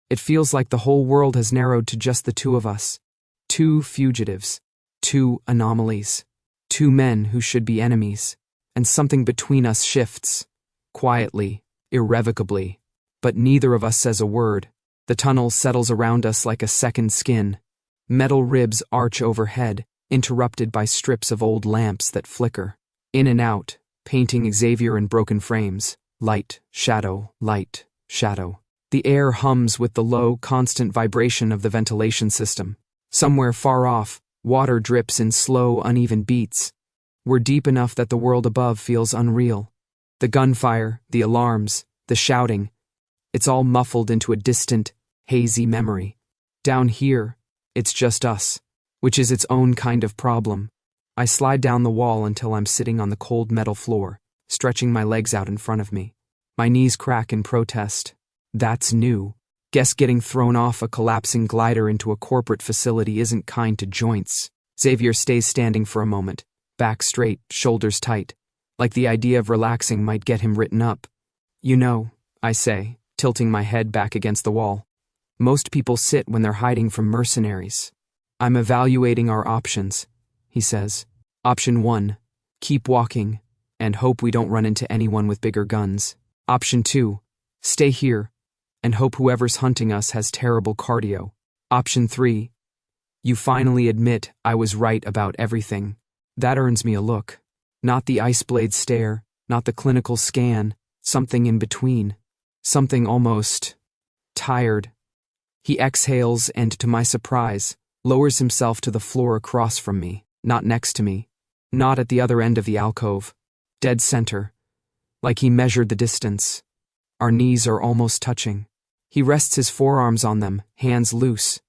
it feels like the whole world has narrowed to just the two of us. 2 fugitives. 2 anomalies. 2 men who should be enemies. And something between us shifts. Quietly, irrevocably. But neither of us says a word. The tunnel settles around us like a second skin. Metal ribs arch overhead, interrupted by strips of old lamps that flicker. In and out, painting Xavier in broken frames. Light, shadow, light, shadow. The air hums with the low, constant vibration of the ventilation system. Somewhere far off, water drips in slow, uneven beats. We're deep enough that the world above feels unreal. The gunfire, the alarms, the shouting, it's all muffled into a distant, hazy memory. Down here, it's just us, which is its own kind of problem. I slide down the wall until I'm sitting on the cold metal floor, stretching my legs out in front of me. My knees crack in protest. That's new. Guess getting thrown off a collapsing glider into a corporate facility isn't kind to joints. Xavier stays standing for a moment, back straight, shoulders tight, like the idea of relaxing might get him written up. You know, I say, tilting my head back against the wall. Most people sit when they're hiding from mercenaries. I'm evaluating our options, he says. Option 1, keep walking, and hope we don't run into anyone with bigger guns. Option 2, stay here, and hope whoever's hunting us has terrible cardio. Option 3, you finally admit I was right about everything. That earns me a look. Not the ice blade stare, not the clinical scan, something in between. Something almost tired. He exhales and, to my surprise, lowers himself to the floor across from me, not next to me, not at the other end of the alcove, dead center, like he measured the distance. Our knees are almost touching. He rests his forearms on them, hands loose.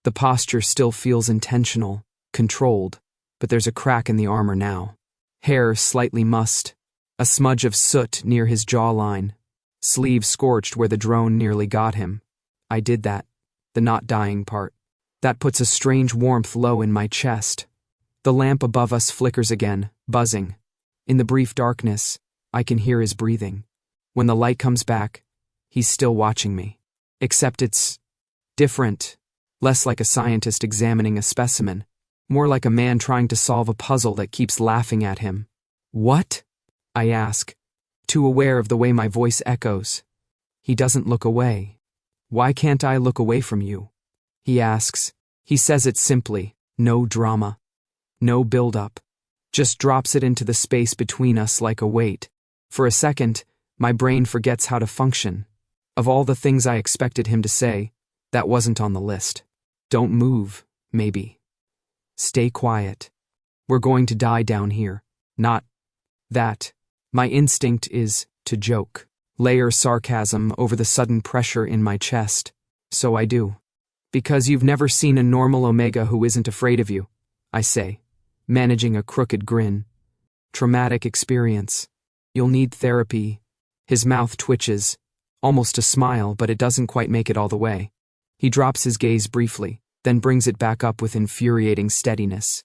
The posture still feels intentional, controlled, but there's a crack in the armor now. Hair slightly mussed, a smudge of soot near his jawline, sleeve scorched where the drone nearly got him. I did that, the not dying part. That puts a strange warmth low in my chest. The lamp above us flickers again, buzzing. In the brief darkness, I can hear his breathing. When the light comes back, he's still watching me. Except it's different, less like a scientist examining a specimen, more like a man trying to solve a puzzle that keeps laughing at him. What? I ask, too aware of the way my voice echoes. He doesn't look away. Why can't I look away from you? He asks. He says it simply, no drama. No build-up. Just drops it into the space between us like a weight. For a second, my brain forgets how to function. Of all the things I expected him to say, that wasn't on the list. Don't move, maybe. Stay quiet. We're going to die down here. Not that. My instinct is to joke. Layer sarcasm over the sudden pressure in my chest. So I do. Because you've never seen a normal Omega who isn't afraid of you, I say, managing a crooked grin. Traumatic experience. You'll need therapy. His mouth twitches. Almost a smile, but it doesn't quite make it all the way. He drops his gaze briefly, then brings it back up with infuriating steadiness.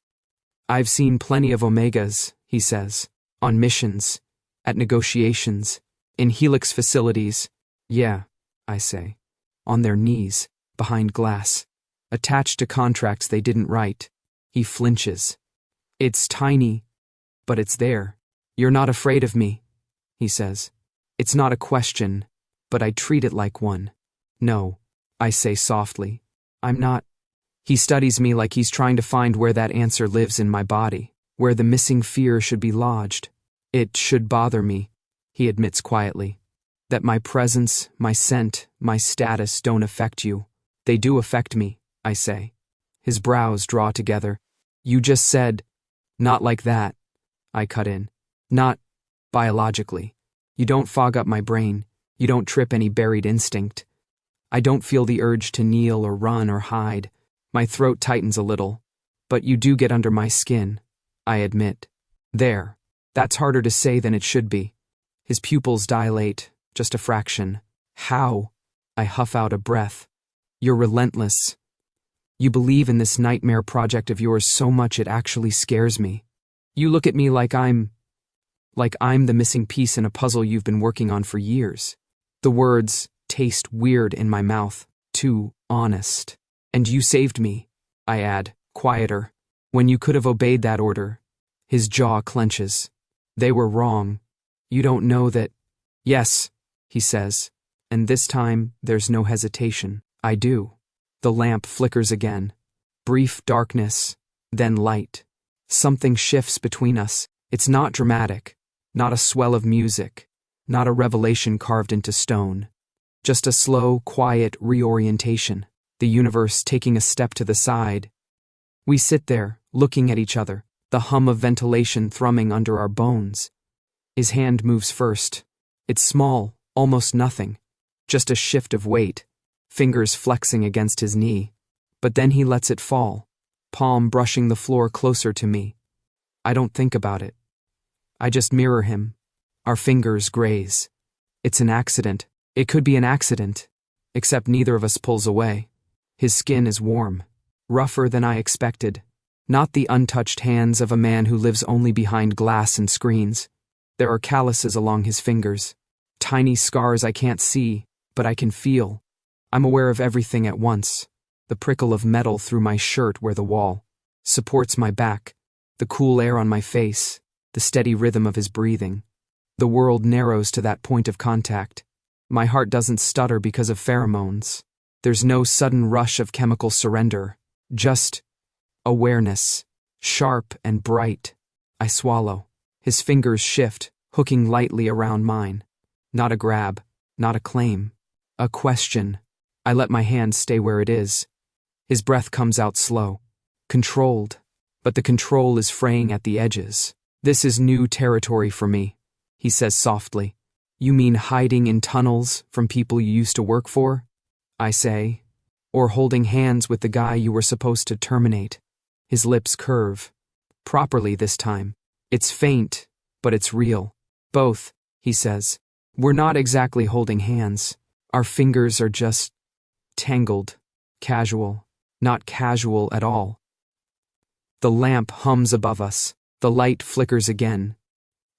I've seen plenty of Omegas, he says, on missions, at negotiations, in Helix facilities. Yeah, I say. On their knees, behind glass, attached to contracts they didn't write. He flinches. It's tiny, but it's there. You're not afraid of me, he says. It's not a question, but I treat it like one. No, I say softly. I'm not. He studies me like he's trying to find where that answer lives in my body, where the missing fear should be lodged. It should bother me, he admits quietly. That my presence, my scent, my status don't affect you. They do affect me, I say. His brows draw together. You just said, not like that, I cut in. Not biologically. You don't fog up my brain. You don't trip any buried instinct. I don't feel the urge to kneel or run or hide. My throat tightens a little. But you do get under my skin, I admit. There. That's harder to say than it should be. His pupils dilate, just a fraction. How? I huff out a breath. You're relentless. You believe in this nightmare project of yours so much it actually scares me. You look at me like I'm the missing piece in a puzzle you've been working on for years. The words taste weird in my mouth, too honest. And you saved me, I add, quieter, when you could have obeyed that order. His jaw clenches. They were wrong. You don't know that. Yes, he says, and this time there's no hesitation. I do. The lamp flickers again. Brief darkness, then light. Something shifts between us. It's not dramatic, not a swell of music, not a revelation carved into stone. Just a slow, quiet reorientation, the universe taking a step to the side. We sit there, looking at each other, the hum of ventilation thrumming under our bones. His hand moves first. It's small, almost nothing. Just a shift of weight, fingers flexing against his knee. But then he lets it fall, palm brushing the floor closer to me. I don't think about it. I just mirror him. Our fingers graze. It's an accident. It could be an accident. Except neither of us pulls away. His skin is warm, rougher than I expected. Not the untouched hands of a man who lives only behind glass and screens. There are calluses along his fingers. Tiny scars I can't see, but I can feel. I'm aware of everything at once. The prickle of metal through my shirt where the wall supports my back, the cool air on my face, the steady rhythm of his breathing. The world narrows to that point of contact. My heart doesn't stutter because of pheromones. There's no sudden rush of chemical surrender, just awareness, sharp and bright. I swallow. His fingers shift, hooking lightly around mine. Not a grab, not a claim, a question. I let my hand stay where it is. His breath comes out slow, controlled, but the control is fraying at the edges. This is new territory for me, he says softly. You mean hiding in tunnels from people you used to work for? I say. Or holding hands with the guy you were supposed to terminate. His lips curve. Properly this time. It's faint, but it's real. Both, he says. We're not exactly holding hands. Our fingers are just tangled, casual, not casual at all. The lamp hums above us. The light flickers again.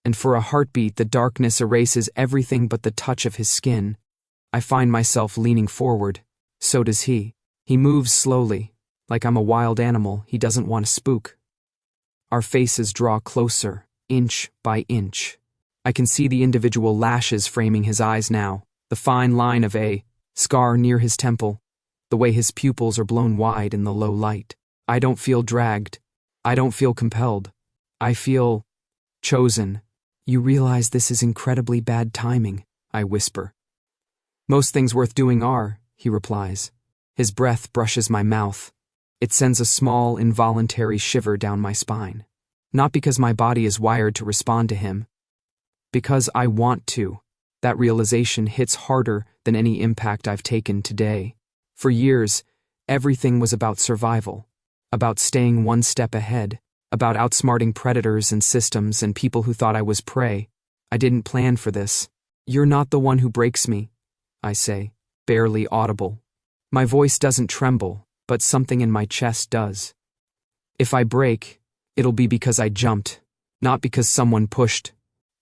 And for a heartbeat, the darkness erases everything but the touch of his skin. I find myself leaning forward. So does he. He moves slowly, like I'm a wild animal he doesn't want to spook. Our faces draw closer, inch by inch. I can see the individual lashes framing his eyes now, the fine line of a scar near his temple, the way his pupils are blown wide in the low light. I don't feel dragged. I don't feel compelled. I feel chosen. You realize this is incredibly bad timing, I whisper. Most things worth doing are, he replies. His breath brushes my mouth. It sends a small, involuntary shiver down my spine. Not because my body is wired to respond to him. Because I want to. That realization hits harder than any impact I've taken today. For years, everything was about survival. About staying one step ahead. About outsmarting predators and systems and people who thought I was prey. I didn't plan for this. You're not the one who breaks me, I say, barely audible. My voice doesn't tremble, but something in my chest does. If I break, it'll be because I jumped, not because someone pushed.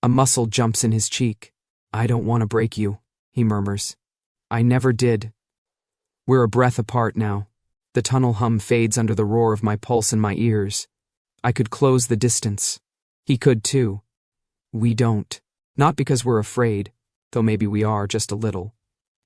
A muscle jumps in his cheek. I don't want to break you, he murmurs. I never did. We're a breath apart now. The tunnel hum fades under the roar of my pulse in my ears. I could close the distance. He could too. We don't. Not because we're afraid, though maybe we are just a little,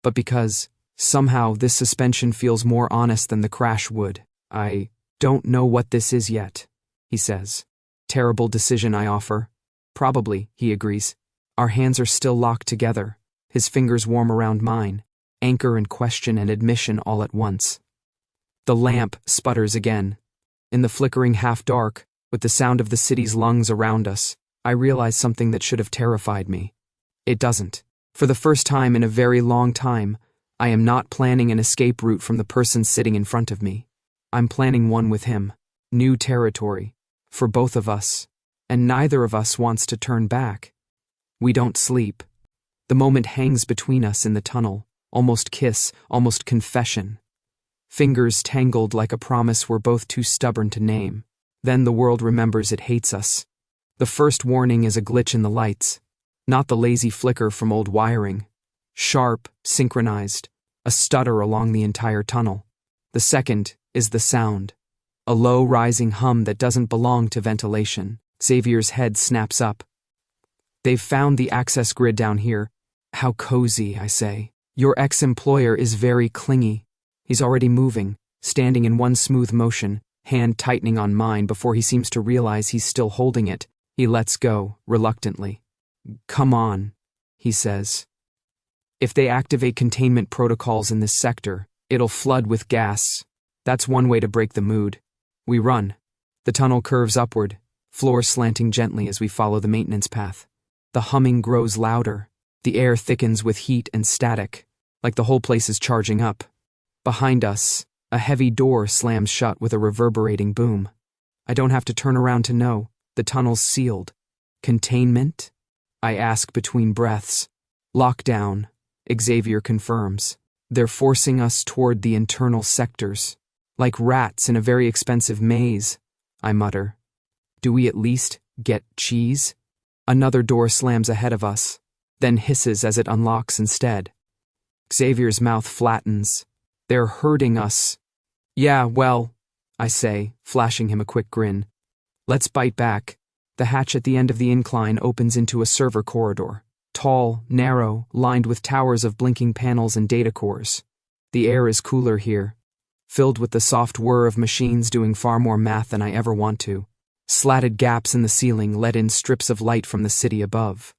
but because, somehow, this suspension feels more honest than the crash would. I don't know what this is yet, he says. Terrible decision, I offer. Probably, he agrees. Our hands are still locked together, his fingers warm around mine, anchor and question and admission all at once. The lamp sputters again. In the flickering half-dark, with the sound of the city's lungs around us, I realize something that should have terrified me. It doesn't. For the first time in a very long time, I am not planning an escape route from the person sitting in front of me. I'm planning one with him. New territory. For both of us. And neither of us wants to turn back. We don't sleep. The moment hangs between us in the tunnel. Almost kiss, almost confession. Fingers tangled like a promise we're both too stubborn to name. Then the world remembers it hates us. The first warning is a glitch in the lights. Not the lazy flicker from old wiring. Sharp, synchronized. A stutter along the entire tunnel. The second is the sound. A low rising hum that doesn't belong to ventilation. Xavier's head snaps up. They've found the access grid down here. How cozy, I say. Your ex-employer is very clingy. He's already moving, standing in one smooth motion, hand tightening on mine before he seems to realize he's still holding it. He lets go, reluctantly. Come on, he says. If they activate containment protocols in this sector, it'll flood with gas. That's one way to break the mood. We run. The tunnel curves upward, floor slanting gently as we follow the maintenance path. The humming grows louder. The air thickens with heat and static, like the whole place is charging up. Behind us, a heavy door slams shut with a reverberating boom. I don't have to turn around to know. The tunnel's sealed. Containment? I ask between breaths. Lockdown, Xavier confirms. They're forcing us toward the internal sectors. Like rats in a very expensive maze, I mutter. Do we at least get cheese? Another door slams ahead of us, then hisses as it unlocks instead. Xavier's mouth flattens. They're hurting us. Yeah, well, I say, flashing him a quick grin. Let's bite back. The hatch at the end of the incline opens into a server corridor. Tall, narrow, lined with towers of blinking panels and data cores. The air is cooler here, filled with the soft whir of machines doing far more math than I ever want to. Slatted gaps in the ceiling let in strips of light from the city above.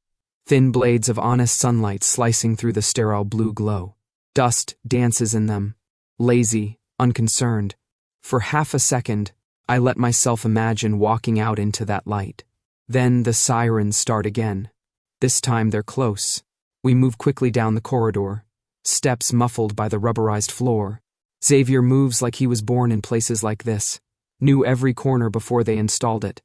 Thin blades of honest sunlight slicing through the sterile blue glow. Dust dances in them, lazy, unconcerned. For half a second, I let myself imagine walking out into that light. Then the sirens start again. This time they're close. We move quickly down the corridor, steps muffled by the rubberized floor. Xavier moves like he was born in places like this, knew every corner before they installed it.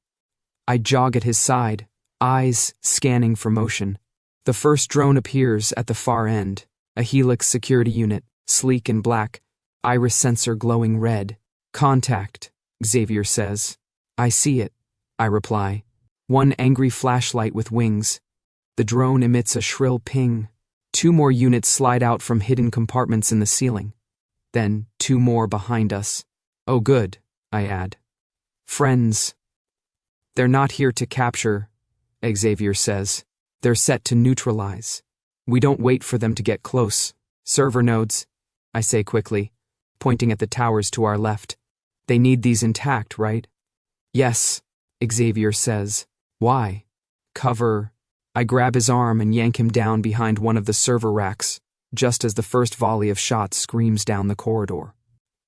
I jog at his side, eyes scanning for motion. The first drone appears at the far end, a Helix security unit, sleek and black, iris sensor glowing red. Contact, Xavier says. I see it, I reply. One angry flashlight with wings. The drone emits a shrill ping. 2 more units slide out from hidden compartments in the ceiling. Then 2 more behind us. Oh good, I add. Friends. They're not here to capture, Xavier says. They're set to neutralize. We don't wait for them to get close. Server nodes, I say quickly, pointing at the towers to our left. They need these intact, right? Yes, Xavier says. Why? Cover. I grab his arm and yank him down behind one of the server racks, just as the first volley of shots screams down the corridor.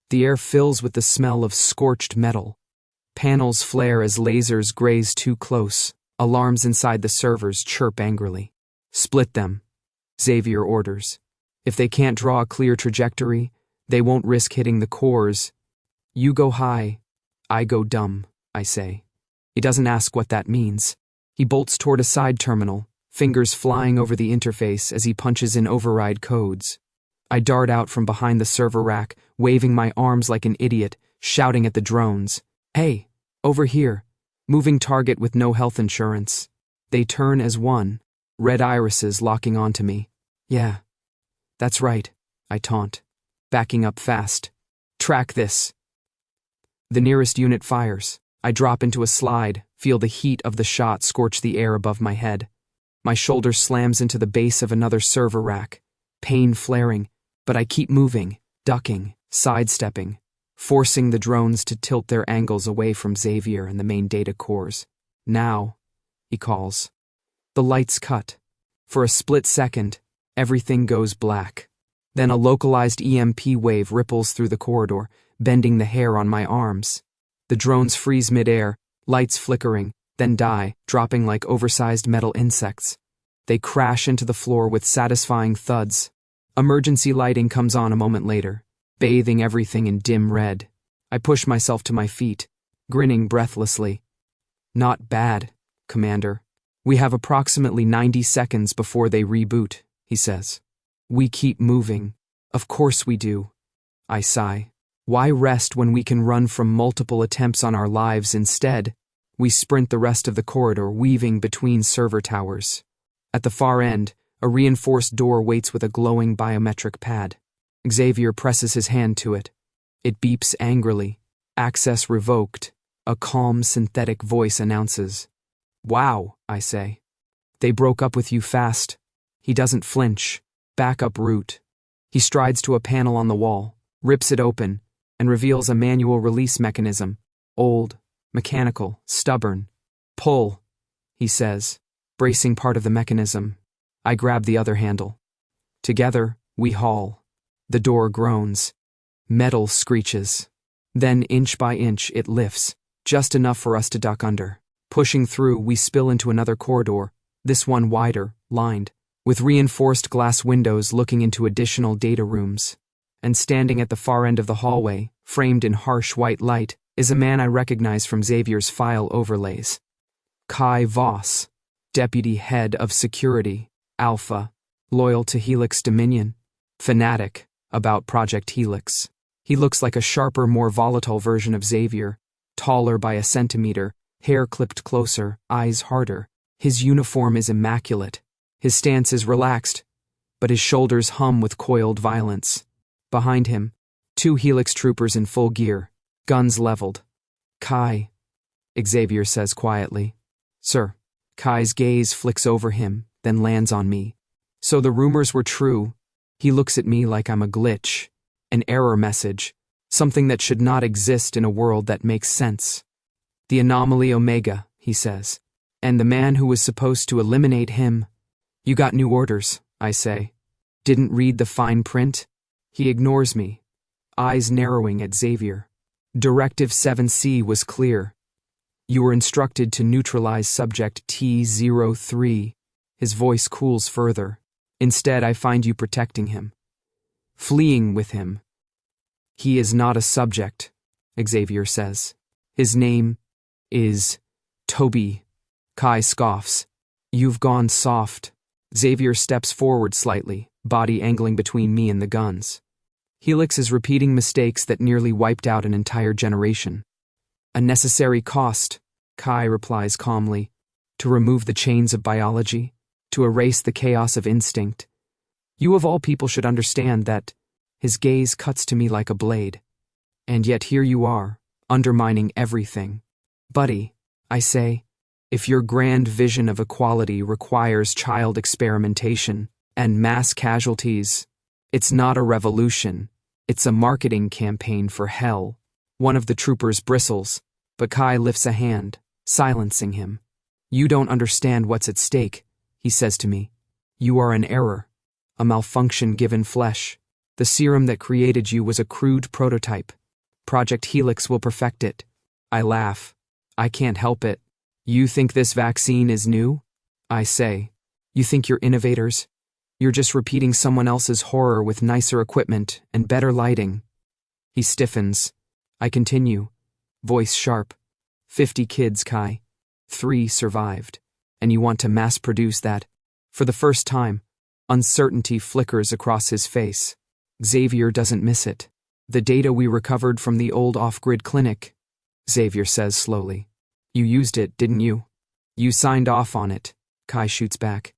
The air fills with the smell of scorched metal. Panels flare as lasers graze too close. Alarms inside the servers chirp angrily. Split them, Xavier orders. If they can't draw a clear trajectory, they won't risk hitting the cores. You go high, I go dumb, I say. He doesn't ask what that means. He bolts toward a side terminal, fingers flying over the interface as he punches in override codes. I dart out from behind the server rack, waving my arms like an idiot, shouting at the drones. Hey, over here. Moving target with no health insurance. They turn as one, red irises locking onto me. Yeah, that's right, I taunt, backing up fast. Track this. The nearest unit fires. I drop into a slide, feel the heat of the shot scorch the air above my head. My shoulder slams into the base of another server rack, pain flaring, but I keep moving, ducking, sidestepping, forcing the drones to tilt their angles away from Xavier and the main data cores. Now, he calls. The lights cut. For a split second, everything goes black. Then a localized EMP wave ripples through the corridor, bending the hair on my arms. The drones freeze midair, lights flickering, then die, dropping like oversized metal insects. They crash into the floor with satisfying thuds. Emergency lighting comes on a moment later, bathing everything in dim red. I push myself to my feet, grinning breathlessly. Not bad, Commander. We have approximately 90 seconds before they reboot, he says. We keep moving. Of course we do. I sigh. Why rest when we can run from multiple attempts on our lives instead? We sprint the rest of the corridor, weaving between server towers. At the far end, a reinforced door waits with a glowing biometric pad. Xavier presses his hand to it. It beeps angrily. Access revoked. A calm, synthetic voice announces. Wow, I say. They broke up with you fast. He doesn't flinch. Backup route. He strides to a panel on the wall, rips it open, and reveals a manual release mechanism. Old, mechanical, stubborn. Pull, he says, bracing part of the mechanism. I grab the other handle. Together, we haul. The door groans. Metal screeches. Then, inch by inch, it lifts, just enough for us to duck under. Pushing through, we spill into another corridor, this one wider, lined, with reinforced glass windows looking into additional data rooms. And standing at the far end of the hallway, framed in harsh white light, is a man I recognize from Xavier's file overlays. Kai Voss, Deputy Head of Security, Alpha, loyal to Helix Dominion, fanatic about Project Helix. He looks like a sharper, more volatile version of Xavier, taller by a centimeter, hair clipped closer, eyes harder. His uniform is immaculate. His stance is relaxed, but his shoulders hum with coiled violence. Behind him, 2 Helix troopers in full gear, guns leveled. Kai, Xavier says quietly. Sir. Kai's gaze flicks over him, then lands on me. So the rumors were true. He looks at me like I'm a glitch, an error message, something that should not exist in a world that makes sense. The anomaly Omega, he says. And the man who was supposed to eliminate him. You got new orders, I say. Didn't read the fine print? He ignores me, eyes narrowing at Xavier. Directive 7C was clear. You were instructed to neutralize subject T03. His voice cools further. Instead, I find you protecting him. Fleeing with him. He is not a subject, Xavier says. His name is Tobi. Kai scoffs. You've gone soft. Xavier steps forward slightly, body angling between me and the guns. Helix is repeating mistakes that nearly wiped out an entire generation. A necessary cost, Kai replies calmly, to remove the chains of biology, to erase the chaos of instinct. You of all people should understand that. His gaze cuts to me like a blade. And yet here you are, undermining everything. Buddy, I say, if your grand vision of equality requires child experimentation and mass casualties, it's not a revolution, it's a marketing campaign for hell. One of the troopers bristles, but Kai lifts a hand, silencing him. You don't understand what's at stake, he says to me. You are an error, a malfunction given flesh. The serum that created you was a crude prototype. Project Helix will perfect it. I laugh. I can't help it. You think this vaccine is new? I say. You think you're innovators? You're just repeating someone else's horror with nicer equipment and better lighting. He stiffens. I continue, voice sharp. 50 kids, Kai. 3 survived. And you want to mass-produce that? For the first time, uncertainty flickers across his face. Xavier doesn't miss it. The data we recovered from the old off-grid clinic, Xavier says slowly. You used it, didn't you? You signed off on it, Kai shoots back.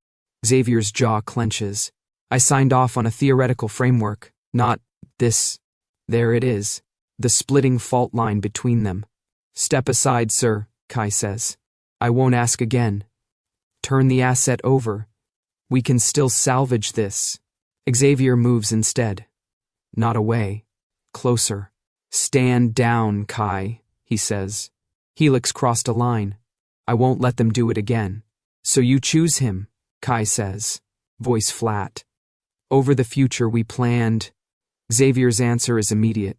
Xavier's jaw clenches. I signed off on a theoretical framework, not this. There it is, the splitting fault line between them. Step aside, sir, Kai says. I won't ask again. Turn the asset over. We can still salvage this. Xavier moves instead. Not away. Closer. Stand down, Kai, he says. Helix crossed a line. I won't let them do it again. So you choose him, Kai says, voice flat. Over the future we planned. Xavier's answer is immediate.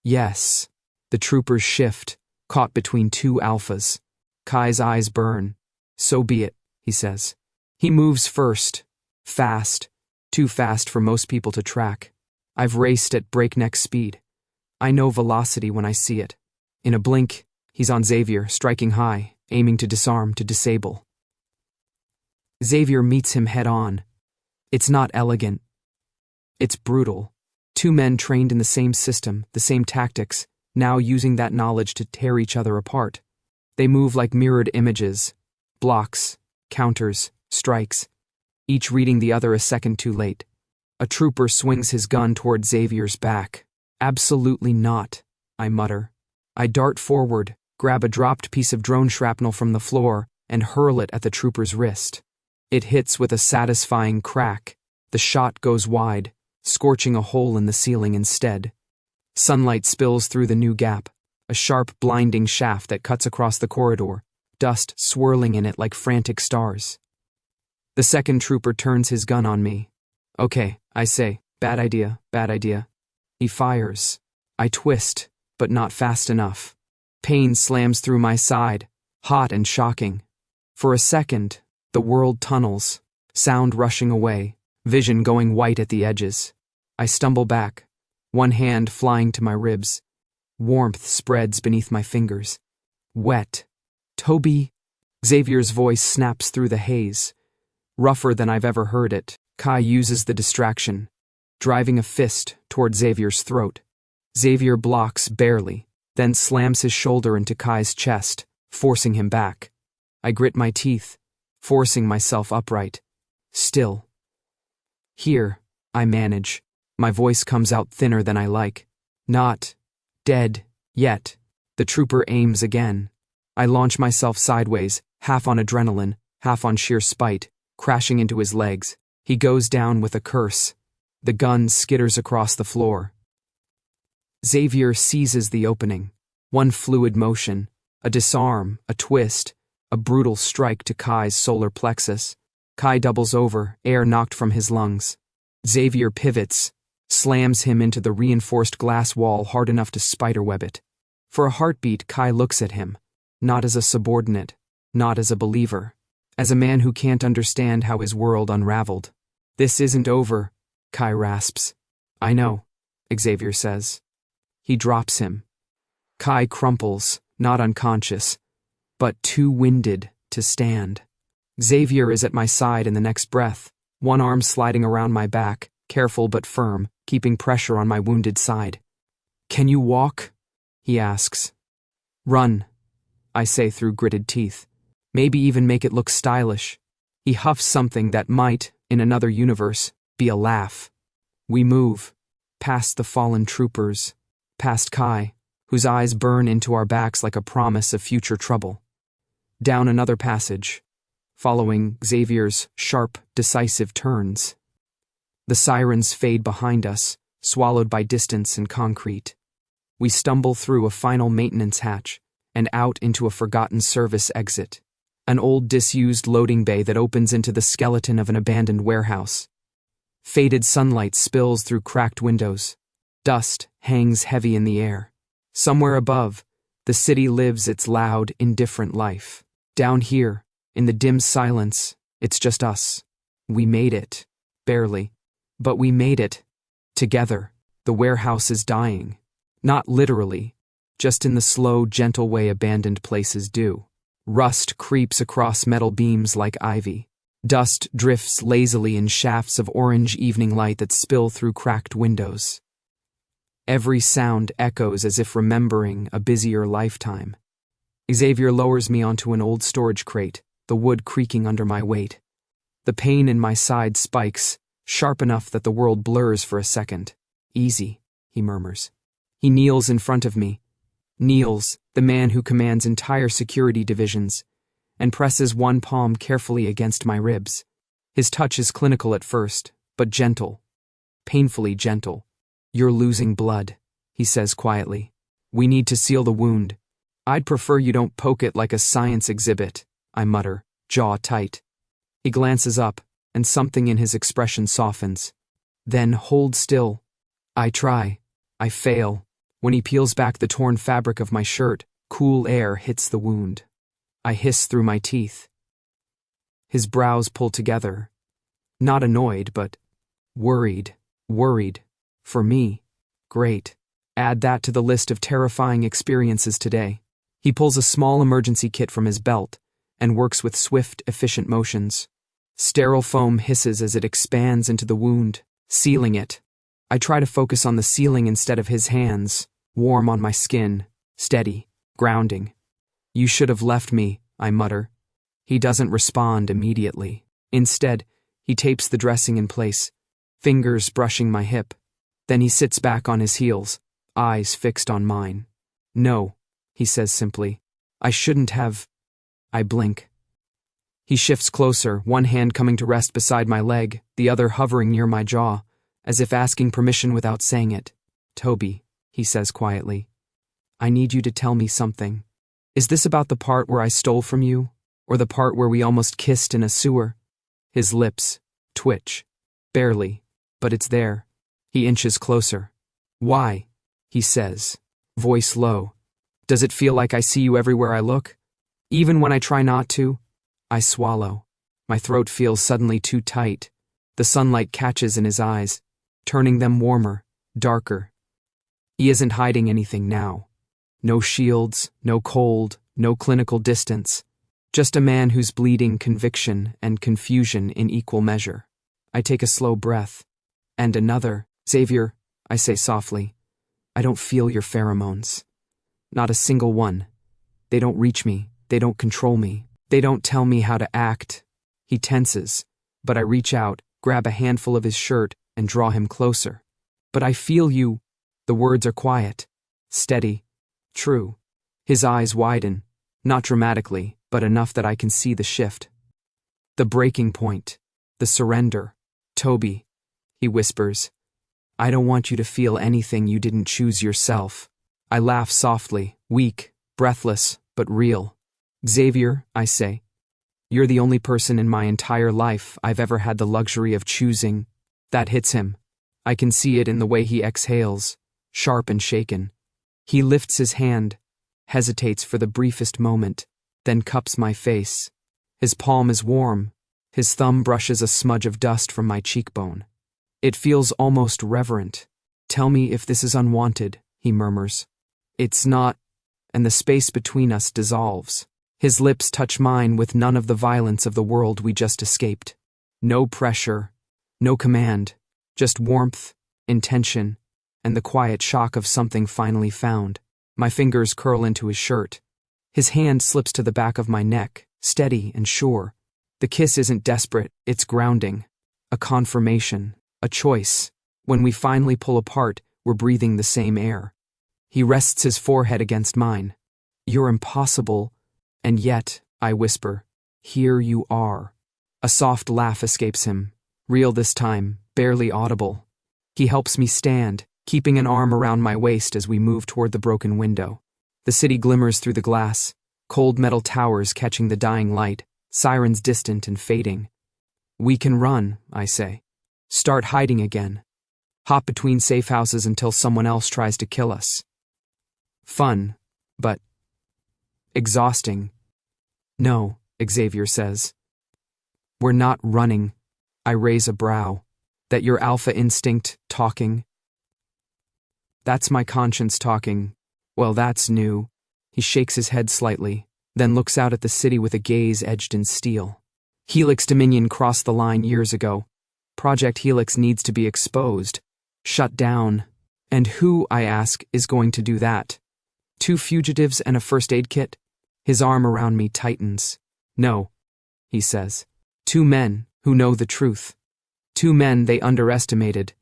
Yes. The troopers shift, caught between 2 alphas. Kai's eyes burn. So be it, he says. He moves first. Fast. Too fast for most people to track. I've raced at breakneck speed. I know velocity when I see it. In a blink, he's on Xavier, striking high, aiming to disarm, to disable. Xavier meets him head on. It's not elegant. It's brutal. 2 men trained in the same system, the same tactics, now using that knowledge to tear each other apart. They move like mirrored images. Blocks, counters, strikes, each reading the other a second too late. A trooper swings his gun toward Xavier's back. Absolutely not, I mutter. I dart forward, grab a dropped piece of drone shrapnel from the floor, and hurl it at the trooper's wrist. It hits with a satisfying crack. The shot goes wide, scorching a hole in the ceiling instead. Sunlight spills through the new gap, a sharp, blinding shaft that cuts across the corridor, dust swirling in it like frantic stars. The second trooper turns his gun on me. Okay, I say, bad idea, bad idea. He fires. I twist, but not fast enough. Pain slams through my side, hot and shocking. For a second, The world tunnels, sound rushing away, vision going white at the edges. I stumble back, one hand flying to my ribs. Warmth spreads beneath my fingers. Wet. Tobi. Xavier's voice snaps through the haze. Rougher than I've ever heard it, Kai uses the distraction, driving a fist toward Xavier's throat. Xavier blocks barely, then slams his shoulder into Kai's chest, forcing him back. I grit my teeth, forcing myself upright. Still. Here, I manage. My voice comes out thinner than I like. Not dead yet. The trooper aims again. I launch myself sideways, half on adrenaline, half on sheer spite, crashing into his legs. He goes down with a curse. The gun skitters across the floor. Xavier seizes the opening. One fluid motion, a disarm, a twist, a brutal strike to Kai's solar plexus. Kai doubles over, air knocked from his lungs. Xavier pivots, slams him into the reinforced glass wall hard enough to spiderweb it. For a heartbeat, Kai looks at him, not as a subordinate, not as a believer, as a man who can't understand how his world unraveled. This isn't over, Kai rasps. I know, Xavier says. He drops him. Kai crumples, not unconscious, but too winded to stand. Xavier is at my side in the next breath, one arm sliding around my back, careful but firm, keeping pressure on my wounded side. Can you walk? He asks. Run, I say through gritted teeth. Maybe even make it look stylish. He huffs something that might, in another universe, be a laugh. We move, past the fallen troopers, past Kai, whose eyes burn into our backs like a promise of future trouble. Down another passage, following Xavier's sharp, decisive turns. The sirens fade behind us, swallowed by distance and concrete. We stumble through a final maintenance hatch and out into a forgotten service exit, an old disused loading bay that opens into the skeleton of an abandoned warehouse. Faded sunlight spills through cracked windows. Dust hangs heavy in the air. Somewhere above, the city lives its loud, indifferent life. Down here, in the dim silence, it's just us. We made it. Barely. But we made it. Together. The warehouse is dying. Not literally, just in the slow, gentle way abandoned places do. Rust creeps across metal beams like ivy. Dust drifts lazily in shafts of orange evening light that spill through cracked windows. Every sound echoes as if remembering a busier lifetime. Xavier lowers me onto an old storage crate, the wood creaking under my weight. The pain in my side spikes, sharp enough that the world blurs for a second. Easy, he murmurs. He kneels in front of me. Kneels, the man who commands entire security divisions, and presses one palm carefully against my ribs. His touch is clinical at first, but gentle. Painfully gentle. You're losing blood, he says quietly. We need to seal the wound. I'd prefer you don't poke it like a science exhibit, I mutter, jaw tight. He glances up, and something in his expression softens. Then hold still. I try. I fail. When he peels back the torn fabric of my shirt, cool air hits the wound. I hiss through my teeth. His brows pull together. Not annoyed, but worried. Worried. For me. Great. Add that to the list of terrifying experiences today. He pulls a small emergency kit from his belt and works with swift, efficient motions. Sterile foam hisses as it expands into the wound, sealing it. I try to focus on the sealing instead of his hands, warm on my skin, steady, grounding. You should have left me, I mutter. He doesn't respond immediately. Instead, he tapes the dressing in place, fingers brushing my hip. Then he sits back on his heels, eyes fixed on mine. No, he says simply. I shouldn't have. I blink. He shifts closer, one hand coming to rest beside my leg, the other hovering near my jaw, as if asking permission without saying it. Tobi, he says quietly. I need you to tell me something. Is this about the part where I stole from you, or the part where we almost kissed in a sewer? His lips twitch. Barely, but it's there. He inches closer. Why? He says, voice low. Does it feel like I see you everywhere I look? Even when I try not to? I swallow. My throat feels suddenly too tight. The sunlight catches in his eyes, turning them warmer, darker. He isn't hiding anything now. No shields, no cold, no clinical distance. Just a man who's bleeding conviction and confusion in equal measure. I take a slow breath. And another. Xavier, I say softly, I don't feel your pheromones. Not a single one. They don't reach me. They don't control me. They don't tell me how to act. He tenses, but I reach out, grab a handful of his shirt, and draw him closer. But I feel you. The words are quiet, steady, true. His eyes widen, not dramatically, but enough that I can see the shift. The breaking point, the surrender. Tobi, he whispers, I don't want you to feel anything you didn't choose yourself. I laugh softly, weak, breathless, but real. Xavier, I say, you're the only person in my entire life I've ever had the luxury of choosing. That hits him. I can see it in the way he exhales, sharp and shaken. He lifts his hand, hesitates for the briefest moment, then cups my face. His palm is warm. His thumb brushes a smudge of dust from my cheekbone. It feels almost reverent. Tell me if this is unwanted, he murmurs. It's not, and the space between us dissolves. His lips touch mine with none of the violence of the world we just escaped. No pressure, no command, just warmth, intention, and the quiet shock of something finally found. My fingers curl into his shirt. His hand slips to the back of my neck, steady and sure. The kiss isn't desperate, it's grounding. A confirmation, a choice. When we finally pull apart, we're breathing the same air. He rests his forehead against mine. You're impossible, and yet, I whisper, here you are. A soft laugh escapes him, real this time, barely audible. He helps me stand, keeping an arm around my waist as we move toward the broken window. The city glimmers through the glass, cold metal towers catching the dying light, sirens distant and fading. We can run, I say. Start hiding again. Hop between safe houses until someone else tries to kill us. Fun, but exhausting. No, Xavier says. We're not running. I raise a brow. That your alpha instinct talking? That's my conscience talking. Well, that's new. He shakes his head slightly, then looks out at the city with a gaze edged in steel. Helix Dominion crossed the line years ago. Project Helix needs to be exposed, shut down. And who, I ask, is going to do that? 2 fugitives and a first aid kit? His arm around me tightens. No, he says. 2 men who know the truth. 2 men they underestimated.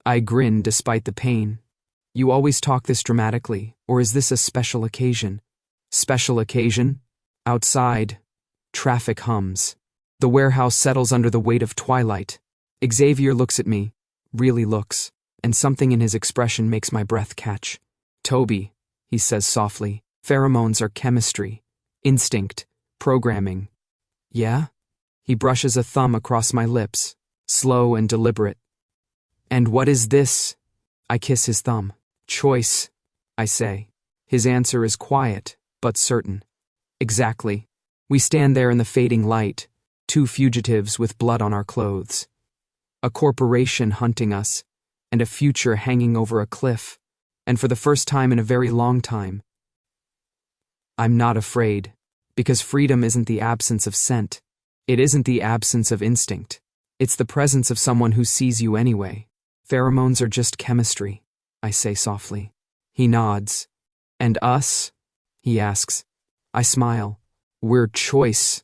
I grin despite the pain. You always talk this dramatically, or is this a special occasion? Special occasion? Outside, traffic hums. The warehouse settles under the weight of twilight. Xavier looks at me, really looks, and something in his expression makes my breath catch. Tobi, he says softly, pheromones are chemistry, instinct, programming. Yeah? He brushes a thumb across my lips, slow and deliberate. And what is this? I kiss his thumb. Choice, I say. His answer is quiet, but certain. Exactly. We stand there in the fading light, 2 fugitives with blood on our clothes. A corporation hunting us, and a future hanging over a cliff, and for the first time in a very long time. I'm not afraid, because freedom isn't the absence of scent. It isn't the absence of instinct. It's the presence of someone who sees you anyway. Pheromones are just chemistry, I say softly. He nods. And us? He asks. I smile. We're choice.